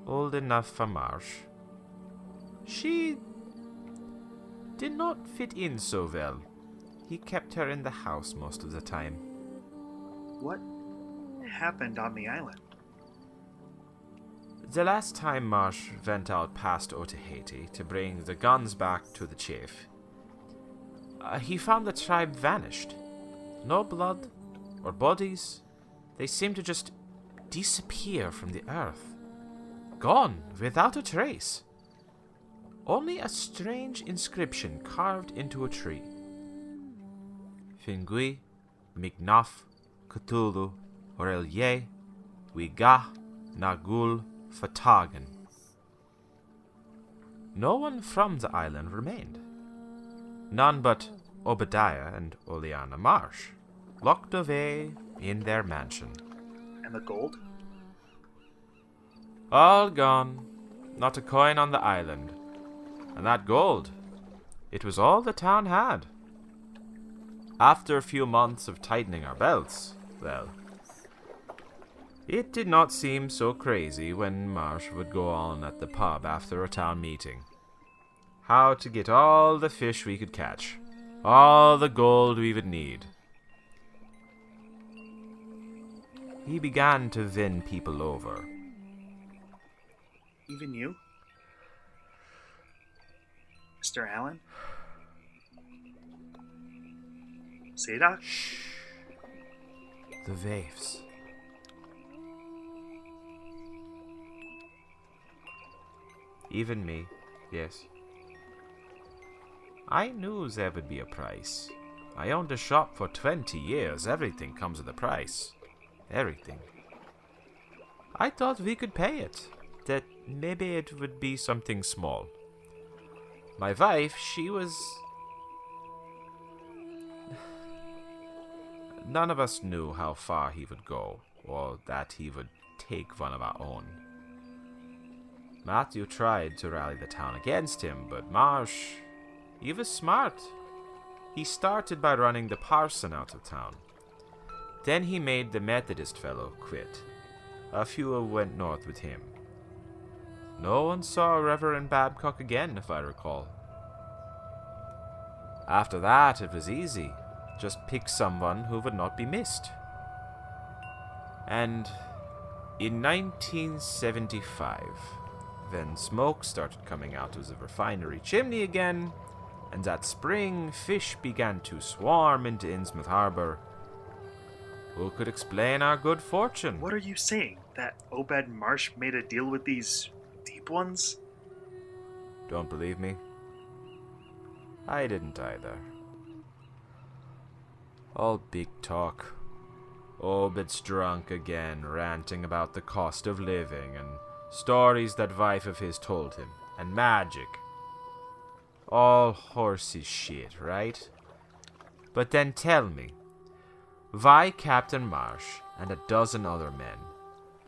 Old enough for Marsh. She did not fit in so well. He kept her in the house most of the time. What happened on the island? The last time Marsh went out past Otaheite to bring the guns back to the chief, he found the tribe vanished. No blood or bodies. They seemed to just disappear from the earth. Gone without a trace. Only a strange inscription carved into a tree. Fingui, Mignaf, Cthulhu, Orelye, Wiga, Nagul, Fatagan. No one from the island remained. None but Obadiah and Oleana Marsh, locked away in their mansion. And the gold? All gone. Not a coin on the island. And that gold, it was all the town had. After a few months of tightening our belts, well, it did not seem so crazy when Marsh would go on at the pub after a town meeting. How to get all the fish we could catch, all the gold we would need. He began to win people over. Even you? Mr. Allen? Zadok? The waves. Even me, yes. I knew there would be a price. I owned a shop for 20 years. Everything comes with a price. Everything. I thought we could pay it. That maybe it would be something small. My wife, she was... None of us knew how far he would go, or that he would take one of our own. Matthew tried to rally the town against him, but Marsh, he was smart. He started by running the parson out of town. Then he made the Methodist fellow quit. A few went north with him. No one saw Reverend Babcock again, if I recall. After that, it was easy. Just pick someone who would not be missed. And in 1975, when smoke started coming out of the refinery chimney again, and that spring fish began to swarm into Innsmouth Harbor, who could explain our good fortune? What are you saying? That Obed Marsh made a deal with these deep ones? Don't believe me? I didn't either. All big talk. Obed's drunk again, ranting about the cost of living and stories that wife of his told him, and magic. All horsey shit, right? But then tell me, why Captain Marsh and a dozen other men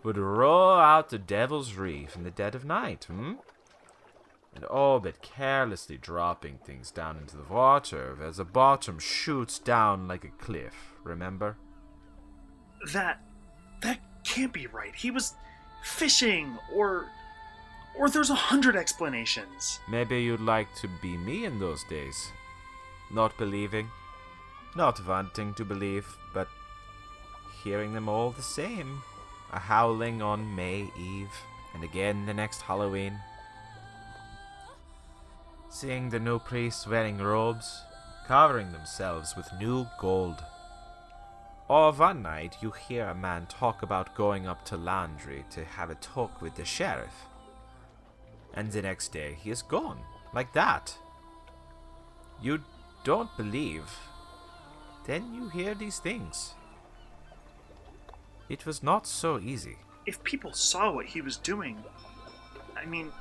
would row out the Devil's Reef in the dead of night, And Obed carelessly dropping things down into the water as the bottom shoots down like a cliff, remember? That can't be right. He was fishing, or there's 100 explanations. Maybe you'd like to be me in those days. Not believing, not wanting to believe, but hearing them all the same. A howling on May Eve, and again the next Halloween. Seeing the new priests wearing robes, covering themselves with new gold. Or one night you hear a man talk about going up to Landry to have a talk with the sheriff. And the next day he is gone, like that. You don't believe. Then you hear these things. It was not so easy. If people saw what he was doing, I mean,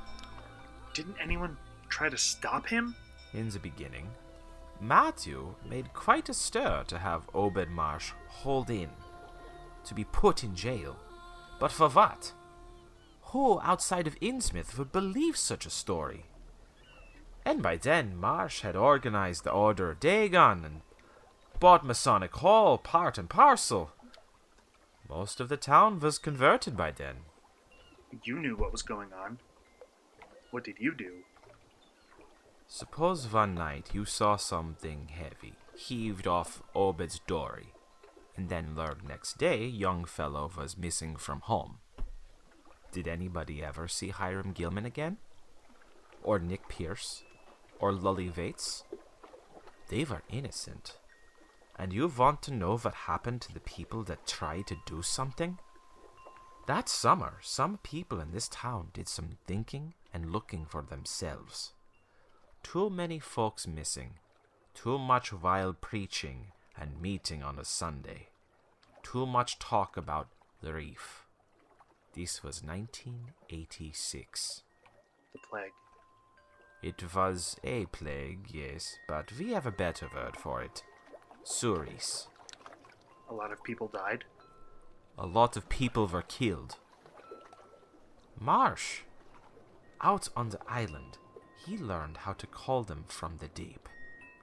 didn't anyone try to stop him? In the beginning, Matthew made quite a stir to have Obed Marsh hauled in, to be put in jail. But for what? Who outside of Innsmouth would believe such a story? And by then, Marsh had organized the Order of Dagon and bought Masonic Hall part and parcel. Most of the town was converted by then. You knew what was going on. What did you do? Suppose one night you saw something heavy heaved off Obed's dory, and then learned next day young fellow was missing from home. Did anybody ever see Hiram Gilman again? Or Nick Pierce? Or Lully Vates? They were innocent. And you want to know what happened to the people that tried to do something? That summer, some people in this town did some thinking and looking for themselves. Too many folks missing. Too much wild preaching and meeting on a Sunday. Too much talk about the reef. This was 1986. The plague. It was a plague, yes, but we have a better word for it. Suris. A lot of people died. A lot of people were killed. Marsh, out on the island, he learned how to call them from the deep,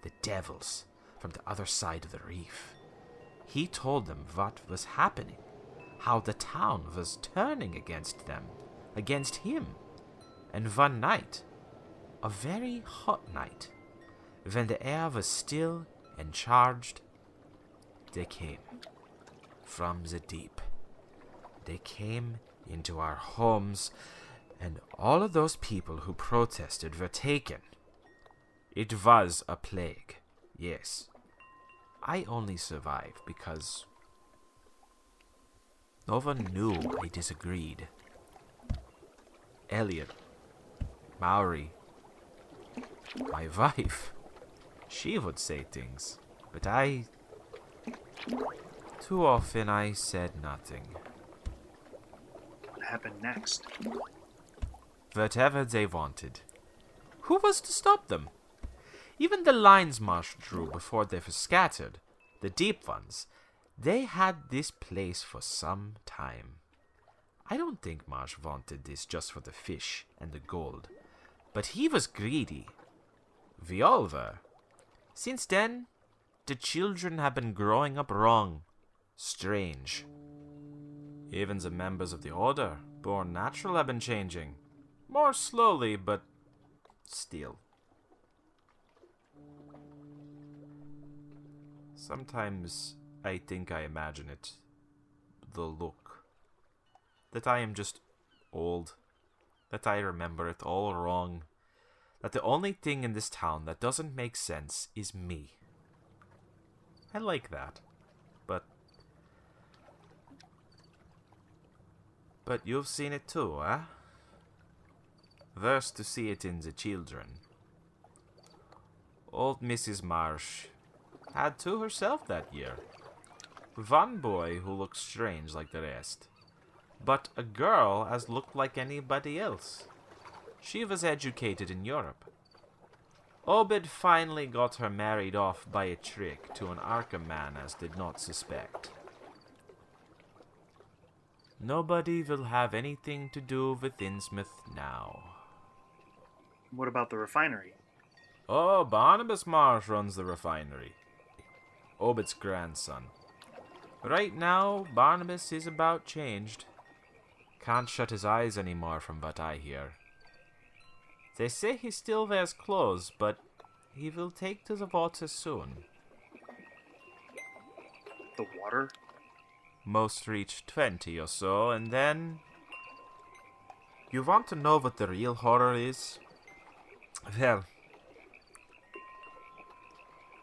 the devils from the other side of the reef. He told them what was happening, how the town was turning against them, against him. And one night, a very hot night, when the air was still and charged, they came from the deep. They came into our homes, and all of those people who protested were taken. It was a plague, yes. I only survived because no one knew I disagreed. Elliot, Maury, my wife, she would say things, but too often I said nothing. What happened next? Whatever they wanted. Who was to stop them? Even the lines Marsh drew before they were scattered, the deep ones, they had this place for some time. I don't think Marsh wanted this just for the fish and the gold, but he was greedy. We all were. Since then, the children have been growing up wrong, strange. Even the members of the Order, born natural, have been changing. More slowly, but still. Sometimes I think I imagine it. The look. That I am just old. That I remember it all wrong. That the only thing in this town that doesn't make sense is me. I like that. But you've seen it too, eh? Worse to see it in the children. Old Mrs. Marsh had two herself that year. One boy who looked strange like the rest, but a girl as looked like anybody else. She was educated in Europe. Obed finally got her married off by a trick to an Arkham man as did not suspect. Nobody will have anything to do with Innsmouth now. What about the refinery? Oh, Barnabas Marsh runs the refinery. Obed's grandson. Right now, Barnabas is about changed. Can't shut his eyes anymore from what I hear. They say he still wears clothes, but he will take to the water soon. The water? Most reach 20 or so, and then... You want to know what the real horror is? Well,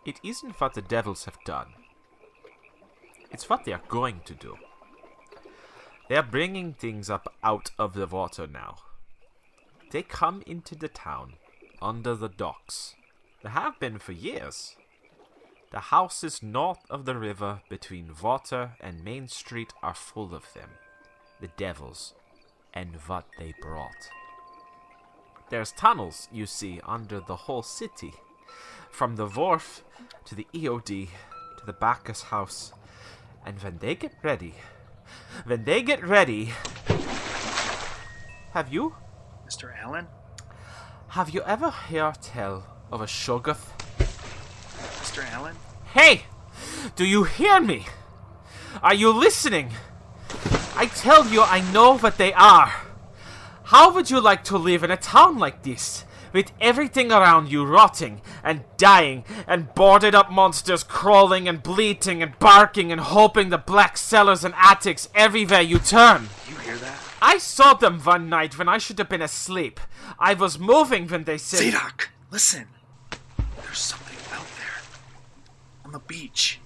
it isn't what the devils have done. It's what they are going to do. They are bringing things up out of the water now. They come into the town, under the docks. They have been for years. The houses north of the river between Water and Main Street are full of them. The devils, and what they brought. There's tunnels, you see, under the whole city. From the wharf to the EOD to the Bacchus house. And when they get ready... Have you? Mr. Allen? Have you ever heard tell of a Shoggoth? Mr. Allen? Hey! Do you hear me? Are you listening? I tell you, I know what they are. How would you like to live in a town like this? With everything around you rotting and dying and boarded up monsters crawling and bleating and barking and hoping the black cellars and attics everywhere you turn. You hear that? I saw them one night when I should have been asleep. I was moving when they said... Zadok, listen. There's something out there. On the beach.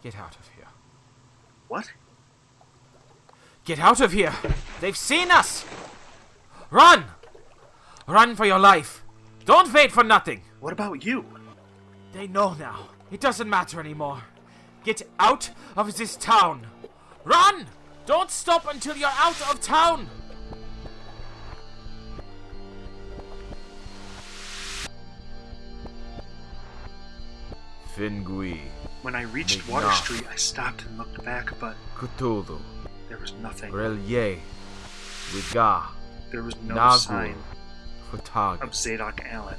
Get out of here. What? Get out of here! They've seen us! Run! Run for your life! Don't wait for nothing! What about you? They know now. It doesn't matter anymore. Get out of this town! Run! Don't stop until you're out of town! Fingui. When I reached Water Street, I stopped and looked back, but Cthulhu. there was nothing. Relye. Wiga. There was no Nagu. sign Futag. of Zadok Allen.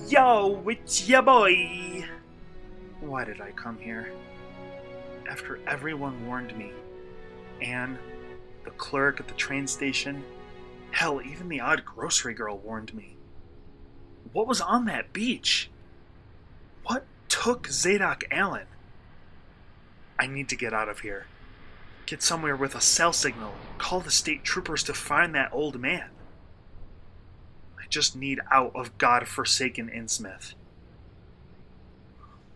Yo, it's ya boy! Why did I come here? After everyone warned me. Anne, the clerk at the train station, hell, even the odd grocery girl warned me. What was on that beach? What took Zadok Allen? I need to get out of here. Get somewhere with a cell signal. Call the state troopers to find that old man. I just need out of God-forsaken Innsmouth.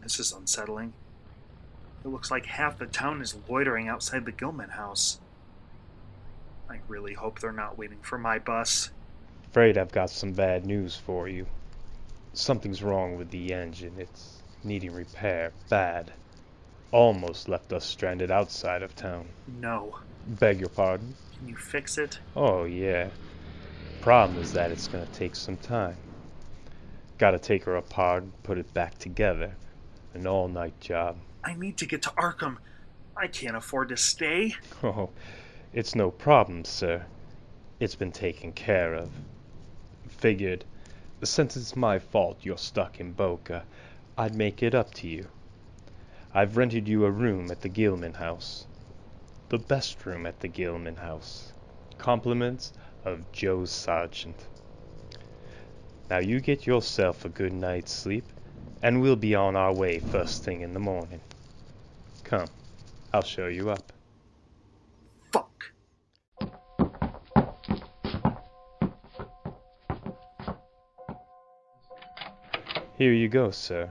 This is unsettling. It looks like half the town is loitering outside the Gilman house. I really hope they're not waiting for my bus. Afraid I've got some bad news for you. Something's wrong with the engine. It's needing repair, bad. Almost left us stranded outside of town. No. Beg your pardon? Can you fix it? Oh, yeah. Problem is that it's gonna take some time. Gotta take her apart and put it back together. An all-night job. I need to get to Arkham. I can't afford to stay. Oh, it's no problem, sir. It's been taken care of. Figured, since it's my fault you're stuck in Boca, I'd make it up to you. I've rented you a room at the Gilman House. The best room at the Gilman House. Compliments of Joe Sargent. Now you get yourself a good night's sleep, and we'll be on our way first thing in the morning. Come, I'll show you up. Fuck. Here you go, sir.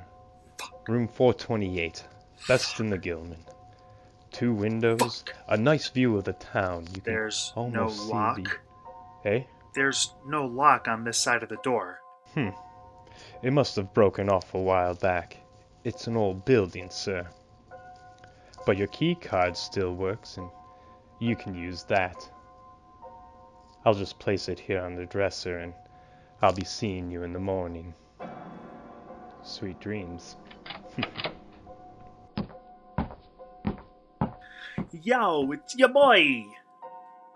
Room 428. Best in the Gilman. 2 windows, a nice view of the town. You can There's no almost see lock. the... Hey? There's no lock on this side of the door. It must have broken off a while back. It's an old building, sir. But your key card still works, and you can use that. I'll just place it here on the dresser, and I'll be seeing you in the morning. Sweet dreams. Yo, it's your boy.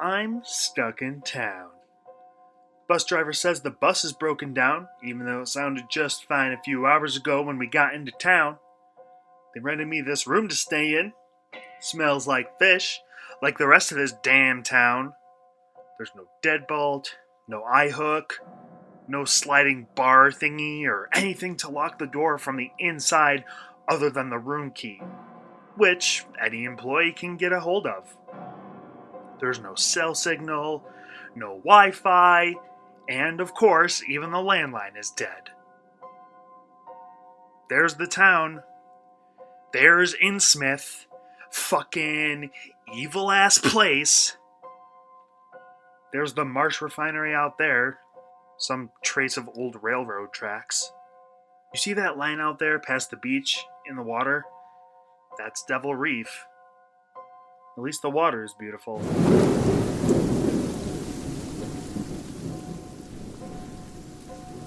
I'm stuck in town. Bus driver says the bus is broken down, even though it sounded just fine a few hours ago when we got into town. They rented me this room to stay in. Smells like fish, like the rest of this damn town. There's no deadbolt, no eye hook, no sliding bar thingy or anything to lock the door from the inside other than the room key, which any employee can get a hold of. There's no cell signal, no Wi-Fi, and of course, even the landline is dead. There's the town. There's Innsmouth. Fucking evil-ass place. There's the Marsh refinery out there. Some trace of old railroad tracks. You see that line out there past the beach in the water? That's Devil Reef. At least the water is beautiful.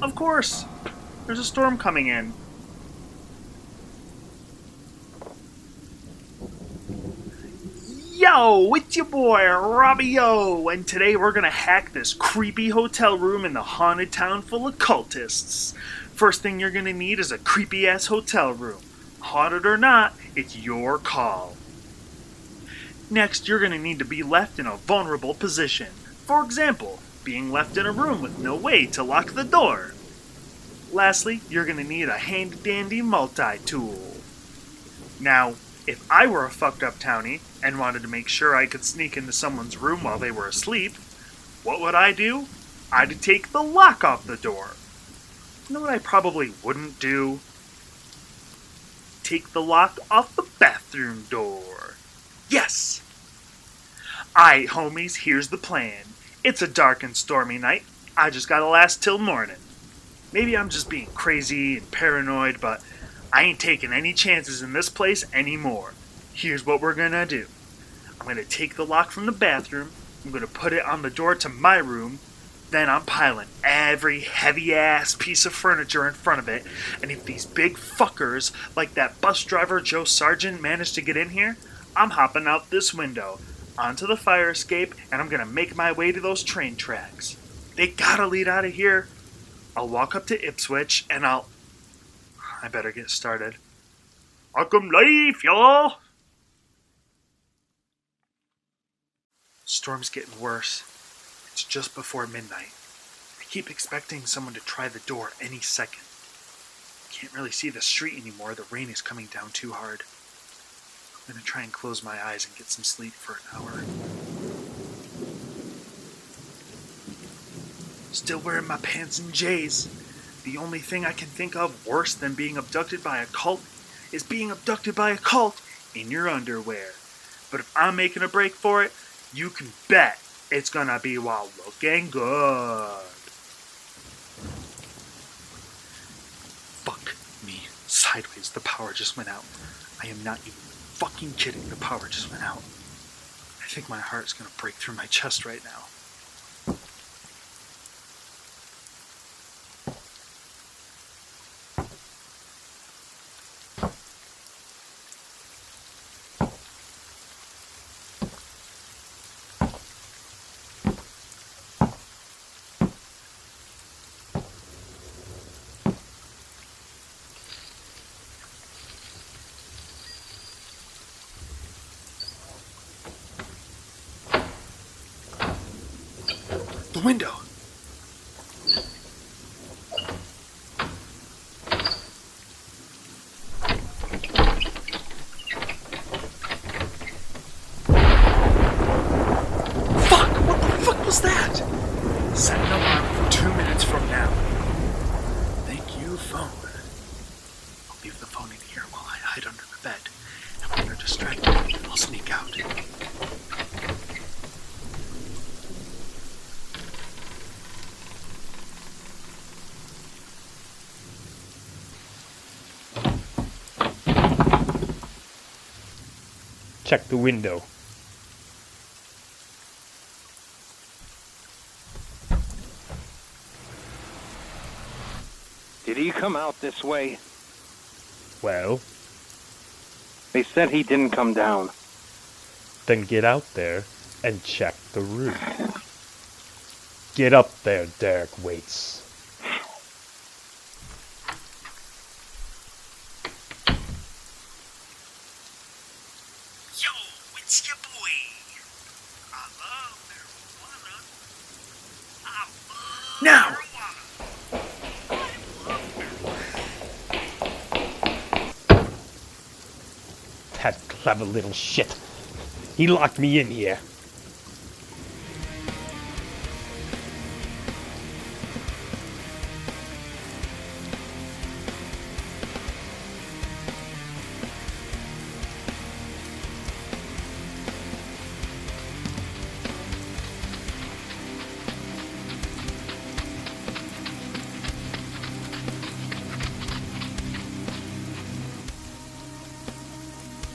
Of course! There's a storm coming in. Yo, it's your boy, Robbie-O, and today we're gonna hack this creepy hotel room in the haunted town full of cultists. First thing you're gonna need is a creepy-ass hotel room. Haunted or not, it's your call. Next, you're gonna need to be left in a vulnerable position. For example, being left in a room with no way to lock the door. Lastly, you're gonna need a handy-dandy multi-tool. Now, if I were a fucked up townie and wanted to make sure I could sneak into someone's room while they were asleep, what would I do? I'd take the lock off the door. You know what I probably wouldn't do? Take the lock off the bathroom door. Yes! Aight, homies, here's the plan. It's a dark and stormy night. I just gotta last till morning. Maybe I'm just being crazy and paranoid, but I ain't taking any chances in this place anymore. Here's what we're gonna do. I'm gonna take the lock from the bathroom, I'm gonna put it on the door to my room, then I'm piling every heavy-ass piece of furniture in front of it, and if these big fuckers, like that bus driver Joe Sargent, manage to get in here, I'm hopping out this window, onto the fire escape, and I'm gonna make my way to those train tracks. They gotta lead out of here. I'll walk up to Ipswich, and I better get started. Arkham Life, y'all! Storm's getting worse. It's just before midnight. I keep expecting someone to try the door any second. Can't really see the street anymore. The rain is coming down too hard. I'm gonna try and close my eyes and get some sleep for an hour. Still wearing my pants and J's. The only thing I can think of worse than being abducted by a cult is being abducted by a cult in your underwear. But if I'm making a break for it, you can bet it's gonna be while looking good. Fuck me. Sideways, the power just went out. I am not even fucking kidding, the power just went out. I think my heart's gonna break through my chest right now. The window! Fuck! What the fuck was that? Set an alarm for 2 minutes from now. Thank you, phone. I'll leave the phone in here while I hide under the bed. And when you're distracted, I'll sneak out. Check the window. Did he come out this way? Well, They said he didn't come down. then get out there and check the roof. Get up there, Derek Waits. Yo, it's your boy. I love marijuana. I love now. That clever little shit. He locked me in here.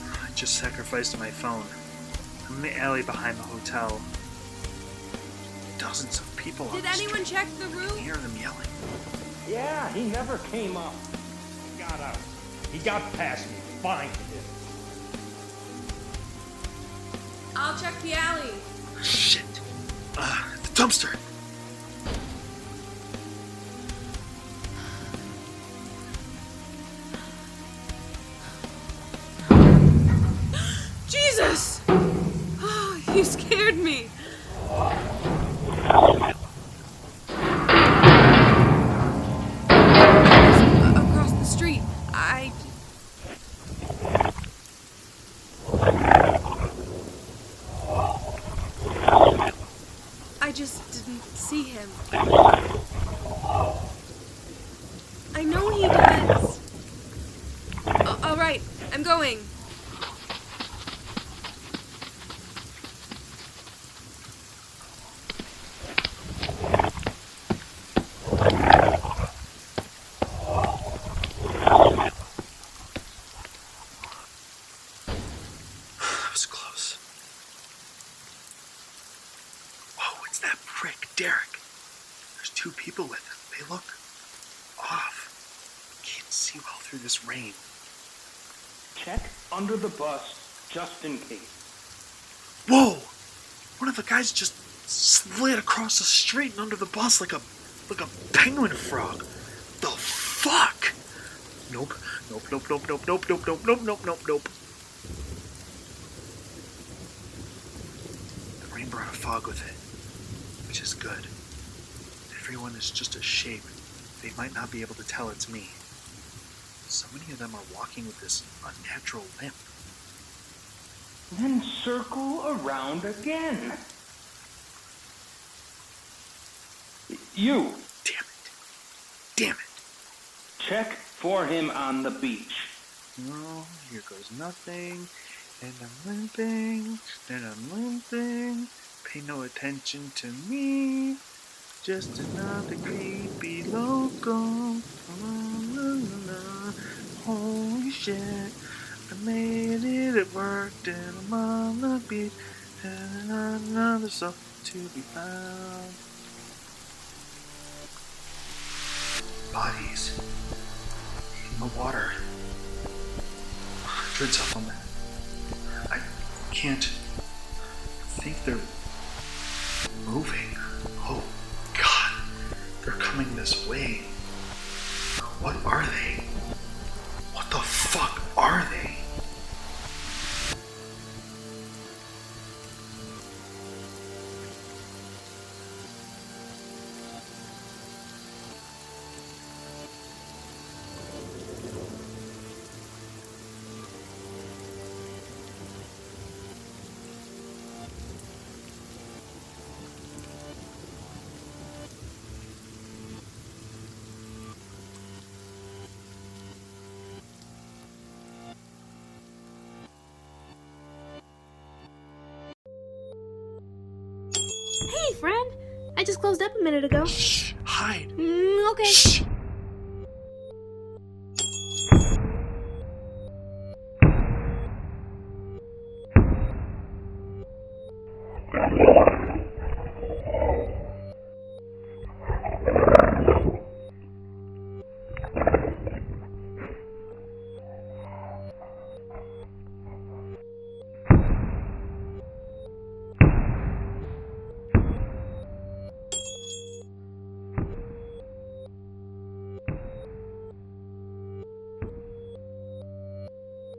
I just sacrificed my phone. I'm in the alley behind the hotel. Dozens of people on Did the anyone street. check the I can roof? hear them yelling. Yeah, he never came up. Got out. He got past me. Fine, he did. I'll check the alley. Shit. The dumpster. Jesus! Oh, you scared me. Across the street. I just didn't see him. I know he does. All right, I'm going. That was close. Whoa, it's that prick, Derek. There's 2 people with him. They look off. Can't see well through this rain. Check under the bus, just in case. Whoa! One of the guys just slid across the street and under the bus like a penguin frog. The fuck? Nope. Nope. The rain brought a fog with it, which is good. Everyone is just a shape. They might not be able to tell it's me. So many of them are walking with this unnatural limp. Then circle around again. You, Damn it. check for him on the beach. No, here goes nothing. And I'm limping. Pay no attention to me. Just another creepy loco. Holy shit. I made it, it worked, and I'm on the beach. And another soul to be found. Bodies in the water. Hundreds of them. I can't think they're moving. Oh, God. They're coming this way. What are they? What the fuck are they? Hey, friend. I just closed up a minute ago. Shh! Hide! Okay. Shh!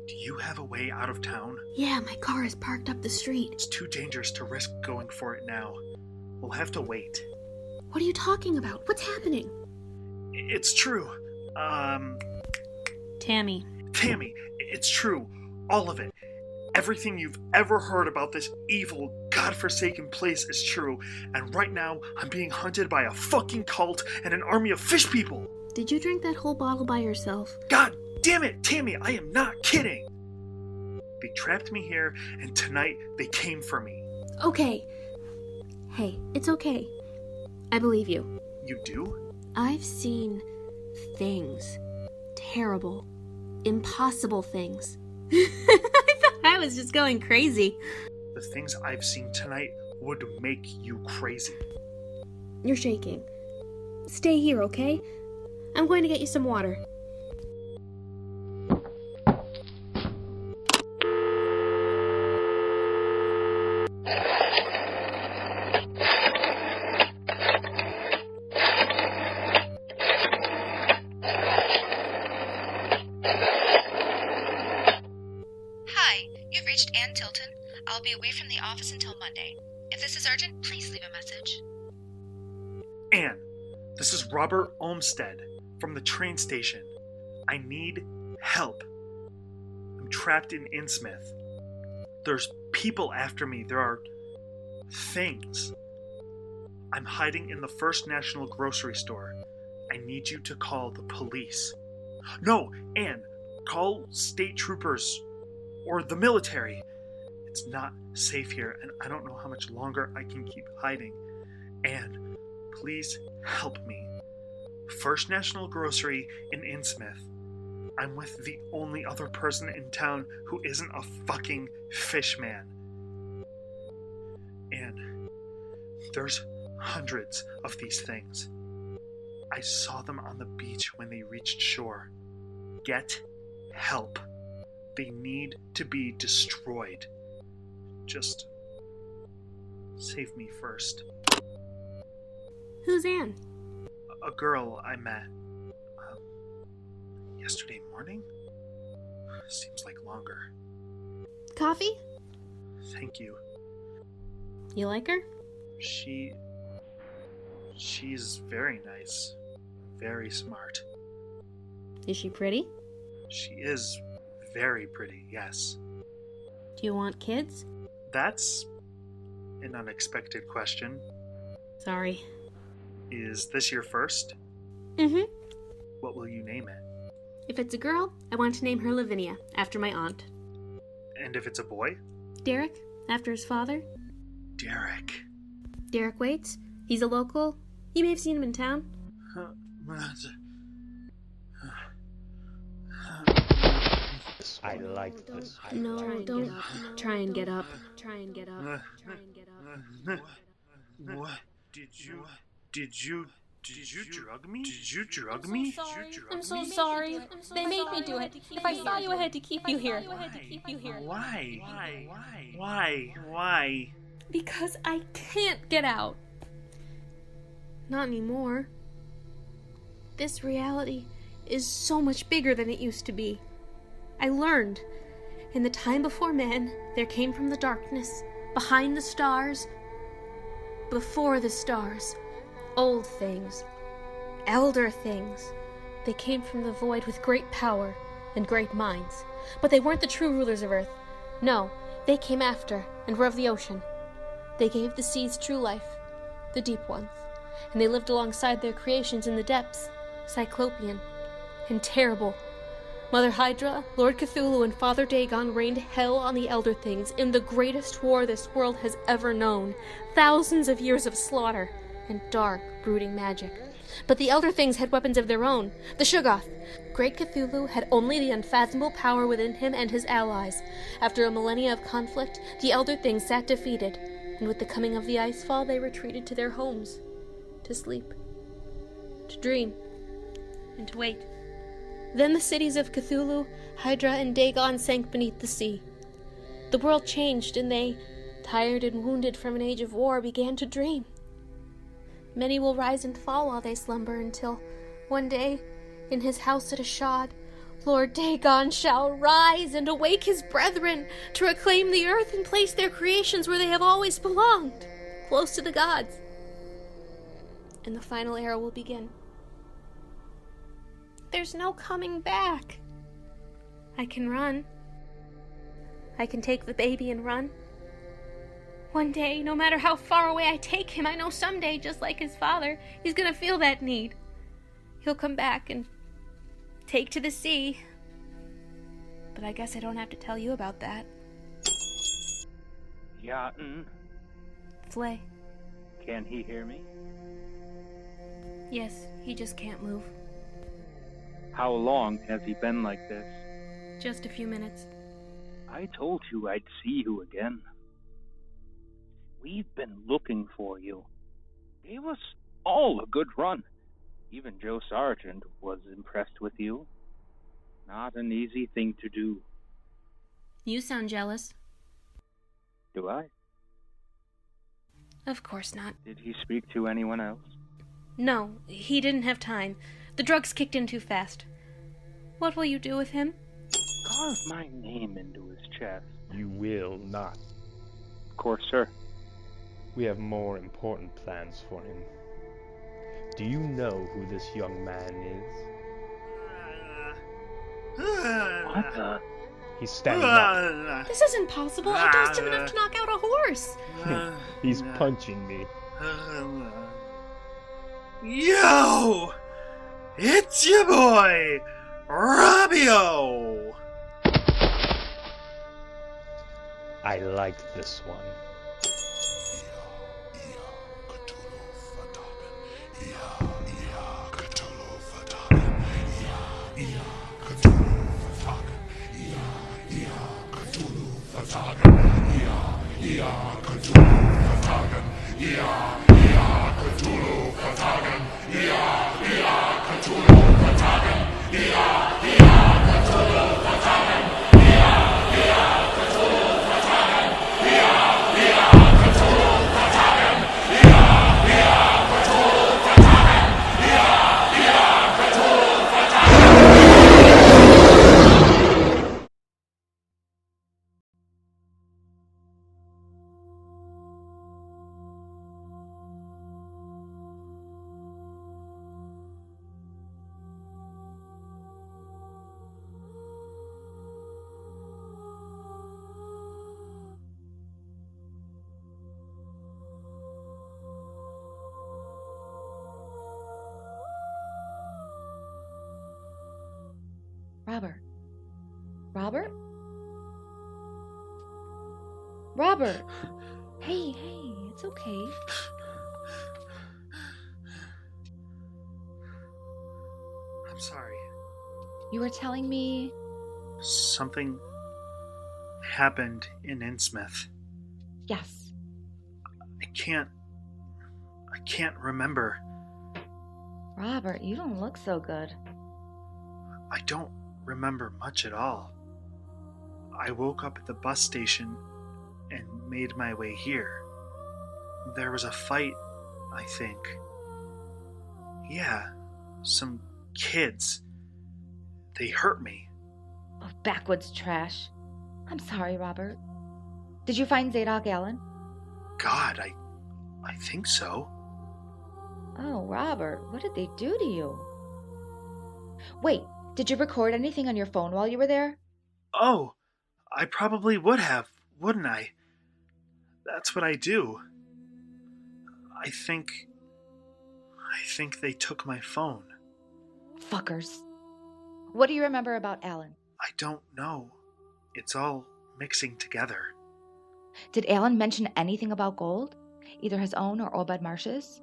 Do you have a way out of town? Yeah, my car is parked up the street. It's too dangerous to risk going for it now. We'll have to wait. What are you talking about? What's happening? It's true. Tammy. Tammy, it's true. All of it. Everything you've ever heard about this evil, godforsaken place is true. And right now, I'm being hunted by a fucking cult and an army of fish people. Did you drink that whole bottle by yourself? God damn it, Tammy, I am not kidding. They trapped me here, and tonight they came for me. Okay. Hey, it's okay. I believe you. You do? I've seen things. Terrible, impossible things. I thought I was just going crazy. The things I've seen tonight would make you crazy. You're shaking. Stay here, okay? I'm going to get you some water. Hi, you've reached Ann Tilton. I'll be away from the office until Monday. If this is urgent, please leave a message. Anne, this is Robert Olmsted from the train station. I need help. I'm trapped in Innsmouth. There's people after me. There are things. I'm hiding in the First National grocery store. I need you to call the police. No, Anne, call state troopers or the military. It's not safe here, and I don't know how much longer I can keep hiding. Anne, please help me. First National Grocery in Innsmouth. I'm with the only other person in town who isn't a fucking fish man. And there's hundreds of these things. I saw them on the beach when they reached shore. Get help. They need to be destroyed. Just save me first. Who's Anne? A girl I met yesterday morning? Seems like longer. Coffee? Thank you. You like her? She's very nice. Very smart. Is she pretty? She is very pretty, yes. Do you want kids? That's an unexpected question. Sorry. Is this your first? Mm-hmm. What will you name it? If it's a girl, I want to name her Lavinia, after my aunt. And if it's a boy? Derek, after his father. Derek. Derek Waits. He's a local. You may have seen him in town. I like this. No, don't. Try and get up. Try and get up. Try and get up. What? Did you drug me? Did you drug me? I'm so sorry. They made me do it. If I saw you, I had to keep you here. Why? Because I can't get out. Not anymore. This reality is so much bigger than it used to be. I learned. In the time before man, there came from the darkness, behind the stars, before the stars, old things, elder things. They came from the void with great power and great minds. But they weren't the true rulers of Earth. No, they came after and were of the ocean. They gave the seas true life, the deep ones, and they lived alongside their creations in the depths, cyclopean and terrible. Mother Hydra, Lord Cthulhu, and Father Dagon rained hell on the Elder Things in the greatest war this world has ever known. Thousands of years of slaughter and dark, brooding magic. But the Elder Things had weapons of their own. The Shoggoth. Great Cthulhu had only the unfathomable power within him and his allies. After a millennia of conflict, the Elder Things sat defeated, and with the coming of the Icefall, they retreated to their homes. To sleep. To dream. And to wait. Then the cities of Cthulhu, Hydra, and Dagon sank beneath the sea. The world changed, and they, tired and wounded from an age of war, began to dream. Many will rise and fall while they slumber until, one day, in his house at Ashad, Lord Dagon shall rise and awake his brethren to reclaim the earth and place their creations where they have always belonged, close to the gods. And the final era will begin. There's no coming back. I can run. I can take the baby and run. One day, no matter how far away I take him, I know someday, just like his father, he's gonna feel that need. He'll come back and take to the sea. But I guess I don't have to tell you about that. Yaten, Flay. can he hear me? Yes, he just can't move. How long has he been like this? Just a few minutes. I told you I'd see you again. We've been looking for you. Gave us all a good run. Even Joe Sargent was impressed with you. Not an easy thing to do. You sound jealous. Do I? Of course not. Did he speak to anyone else? No, he didn't have time. The drugs kicked in too fast. What will you do with him? Carve my name into his chest. You will not. Of course, sir. We have more important plans for him. Do you know who this young man is? What the? He's standing up. This isn't possible. I dosed him enough to knock out a horse. He's punching me. Yo! It's your boy, Robbio! I like this one. Robert? Robert? Robert! Hey, it's okay. I'm sorry. You were telling me... Something happened in Innsmouth. Yes. I can't remember. Robert, you don't look so good. I don't remember much at all. I woke up at the bus station and made my way here. There was a fight, I think. Yeah, some kids. They hurt me. Oh, backwoods trash. I'm sorry, Robert. Did you find Zadok Allen? God, I think so. Oh, Robert, what did they do to you? Wait, did you record anything on your phone while you were there? Oh, I probably would have, wouldn't I? That's what I do. I think they took my phone. Fuckers. What do you remember about Alan? I don't know. It's all mixing together. Did Alan mention anything about gold? Either his own or Obed Marsh's?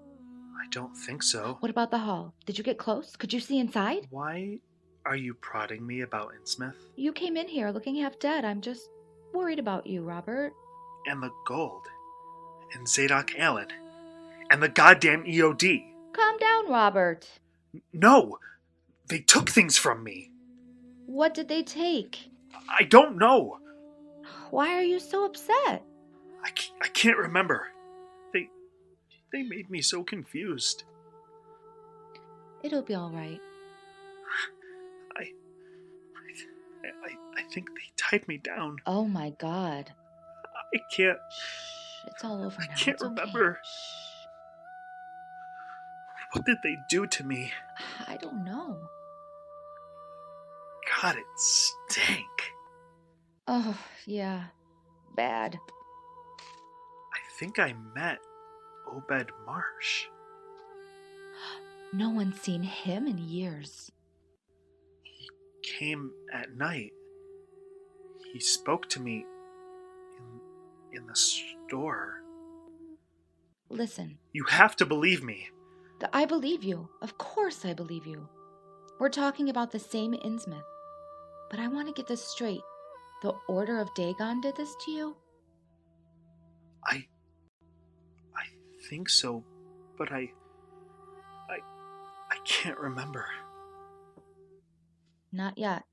I don't think so. What about the hall? Did you get close? Could you see inside? Why are you prodding me about Innsmouth? You came in here looking half dead. I'm just worried about you, Robert. And the gold. And Zadok Allen. And the goddamn EOD. Calm down, Robert. No! They took things from me. What did they take? I don't know. Why are you so upset? I can't remember. They made me so confused. It'll be all right. I think they tied me down. Oh my God. I can't. Shh, it's all over now. I can't It's okay. remember. Shh. What did they do to me? I don't know. God, it stank. Oh, yeah. Bad. I think I met Obed Marsh. No one's seen him in years. He came at night. He spoke to me in the store. Listen, You have to believe me. I believe you. Of course I believe you. We're talking about the same Innsmouth. But I want to get this straight. The Order of Dagon did this to you? I think so, but I can't remember. Not yet.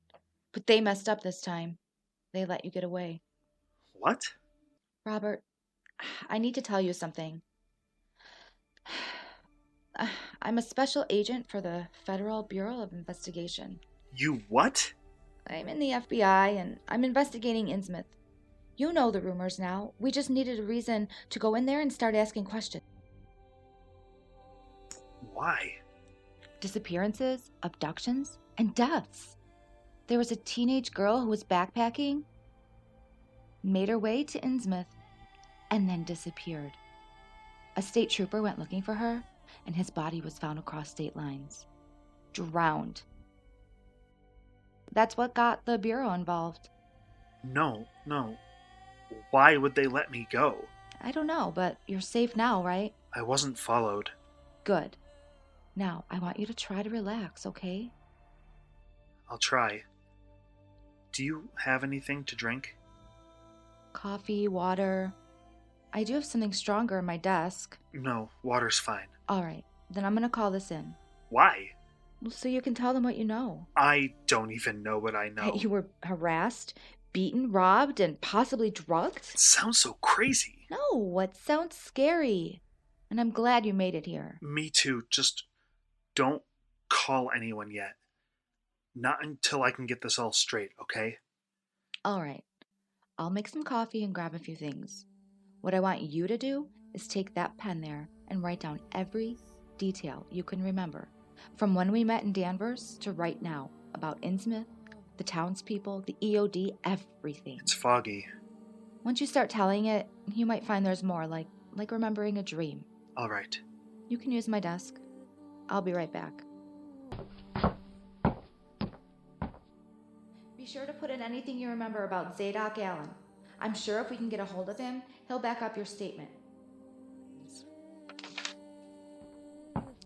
But they messed up this time. They let you get away. What? Robert, I need to tell you something. I'm a special agent for the Federal Bureau of Investigation. You what? I'm in the FBI and I'm investigating Innsmouth. You know the rumors now. We just needed a reason to go in there and start asking questions. Why? Disappearances, abductions, and deaths. There was a teenage girl who was backpacking, made her way to Innsmouth, and then disappeared. A state trooper went looking for her, and his body was found across state lines. Drowned. That's what got the Bureau involved. No. Why would they let me go? I don't know, but you're safe now, right? I wasn't followed. Good. Now, I want you to try to relax, okay? I'll try. Do you have anything to drink? Coffee, water. I do have something stronger in my desk. No, water's fine. All right, then I'm going to call this in. Why? So you can tell them what you know. I don't even know what I know. That you were harassed, beaten, robbed, and possibly drugged? It sounds so crazy. No, what sounds scary. And I'm glad you made it here. Me too. Just don't call anyone yet. Not until I can get this all straight, okay? All right. I'll make some coffee and grab a few things. What I want you to do is take that pen there and write down every detail you can remember. From when we met in Danvers to right now, about Innsmouth, the townspeople, the EOD, everything. It's foggy. Once you start telling it, you might find there's more, like remembering a dream. All right. You can use my desk. I'll be right back. Be sure to put in anything you remember about Zadok Allen. I'm sure if we can get a hold of him, he'll back up your statement.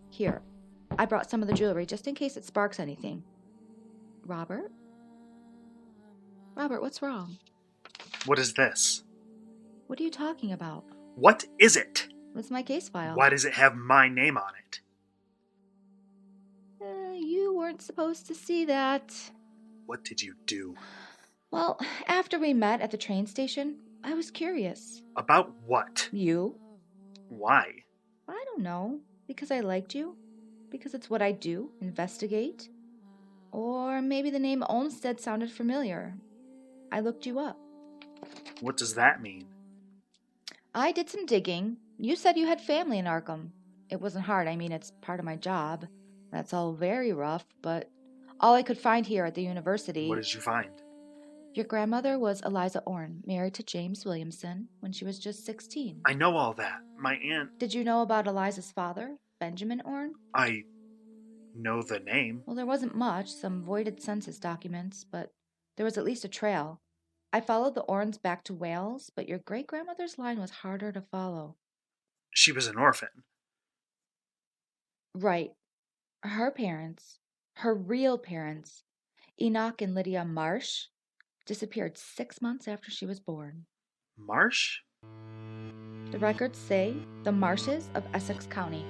Here, I brought some of the jewelry just in case it sparks anything. Robert? Robert, what's wrong? What is this? What are you talking about? What is it? It's my case file. Why does it have my name on it? You weren't supposed to see that. What did you do? Well, after we met at the train station, I was curious. About what? You? Why? I don't know. Because I liked you? Because it's what I do, investigate? Or maybe the name Olmsted sounded familiar. I looked you up. What does that mean? I did some digging. You said you had family in Arkham. It wasn't hard. I mean, it's part of my job. That's all very rough, but all I could find here at the university... What did you find? Your grandmother was Eliza Orne, married to James Williamson when she was just 16. I know all that. My aunt... Did you know about Eliza's father, Benjamin Orne? know the name. Well, there wasn't much, some voided census documents, but there was at least a trail. I followed the Orns back to Wales, but your great-grandmother's line was harder to follow. She was an orphan. Right. Her parents, her real parents, Enoch and Lydia Marsh, disappeared 6 months after she was born. Marsh? The records say the Marshes of Essex County.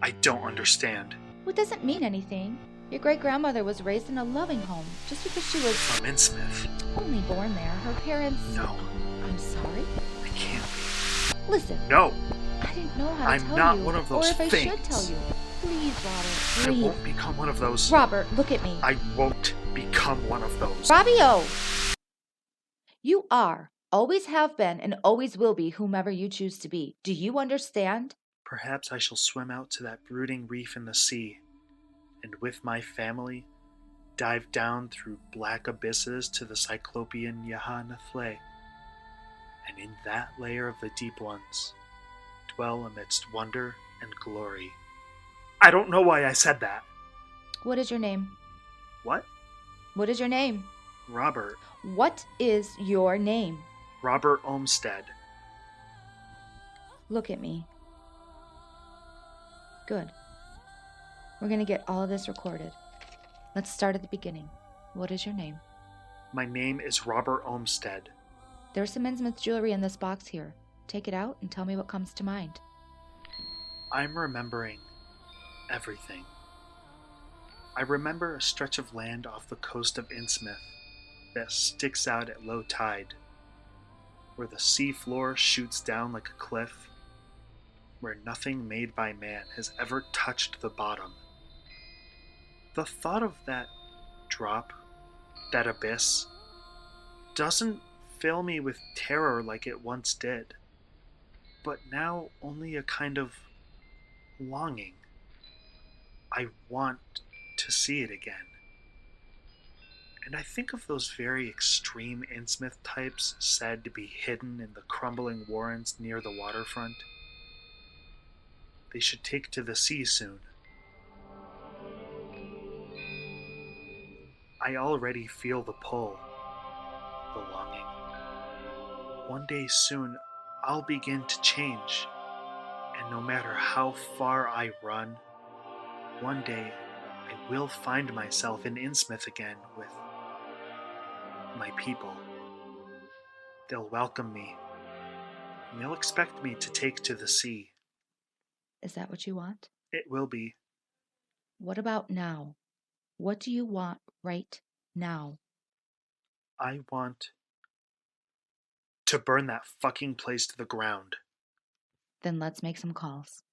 I don't understand. Well, it doesn't mean anything. Your great-grandmother was raised in a loving home just because she was From Innsmouth. only born there. Her parents... No, I'm sorry? I can't be. Listen, No, I didn't know how to I'm tell not you, one of or those if I things. should tell you. Please, Robert, I please. won't become one of those. Robert, look at me. I won't become one of those. Robbie-O! You are, always have been, and always will be whomever you choose to be. Do you understand? Perhaps I shall swim out to that brooding reef in the sea, and with my family, dive down through black abysses to the cyclopean Yahanathle, and in that layer of the deep ones, dwell amidst wonder and glory. I don't know why I said that. What is your name? What? What is your name? Robert. What is your name? Robert Olmsted. Look at me. Good. We're going to get all of this recorded. Let's start at the beginning. What is your name? My name is Robert Olmsted. There's some Innsmouth jewelry in this box here. Take it out and tell me what comes to mind. I'm remembering everything. I remember a stretch of land off the coast of Innsmouth that sticks out at low tide, where the sea floor shoots down like a cliff, where nothing made by man has ever touched the bottom. The thought of that drop, that abyss, doesn't fill me with terror like it once did, but now only a kind of longing. I want to see it again. And I think of those very extreme Innsmouth types said to be hidden in the crumbling warrens near the waterfront. They should take to the sea soon. I already feel the pull, the longing. One day soon, I'll begin to change, and no matter how far I run, one day I will find myself in Innsmouth again with my people. They'll welcome me, and they'll expect me to take to the sea. Is that what you want? It will be. What about now? What do you want right now? I want to burn that fucking place to the ground. Then let's make some calls.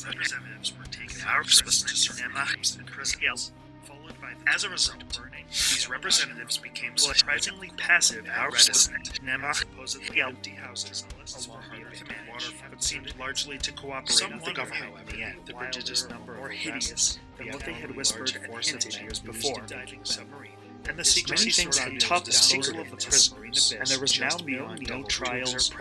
Representatives were taken out of Innsmouth, followed by as a result, these representatives became surprisingly passive and reticent. Supposedly empty houses along the abandoned waterfront seemed largely to cooperate. Some with the government in the end. The prodigious number more hideous than what they had whispered and hinted years before. And the secrecy things had topped the secret of the prison, and there was now no trials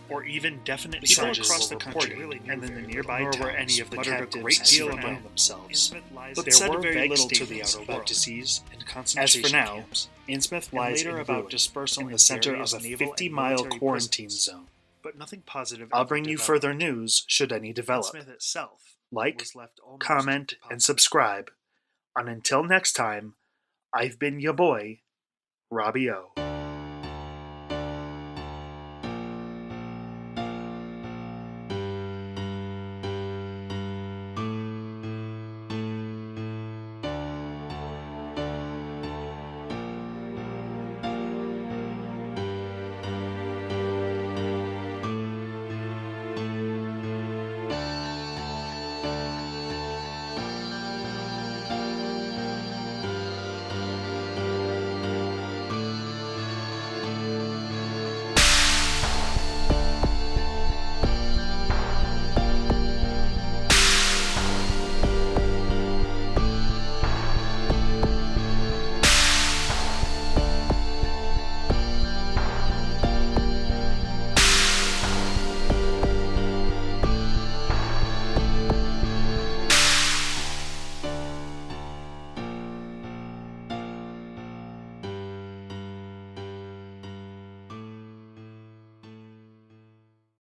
or even definite charges across the country, and in the nearby towns, nor were any of the captives a great deal among themselves. But there were very little to the outer world. Disease and as for now, Innsmouth lies in about dispersal in the center of a 50-mile quarantine zone. But nothing positive. I'll bring you further news should any develop. Like, comment, and subscribe. And until next time, I've been your boy, Robbie O.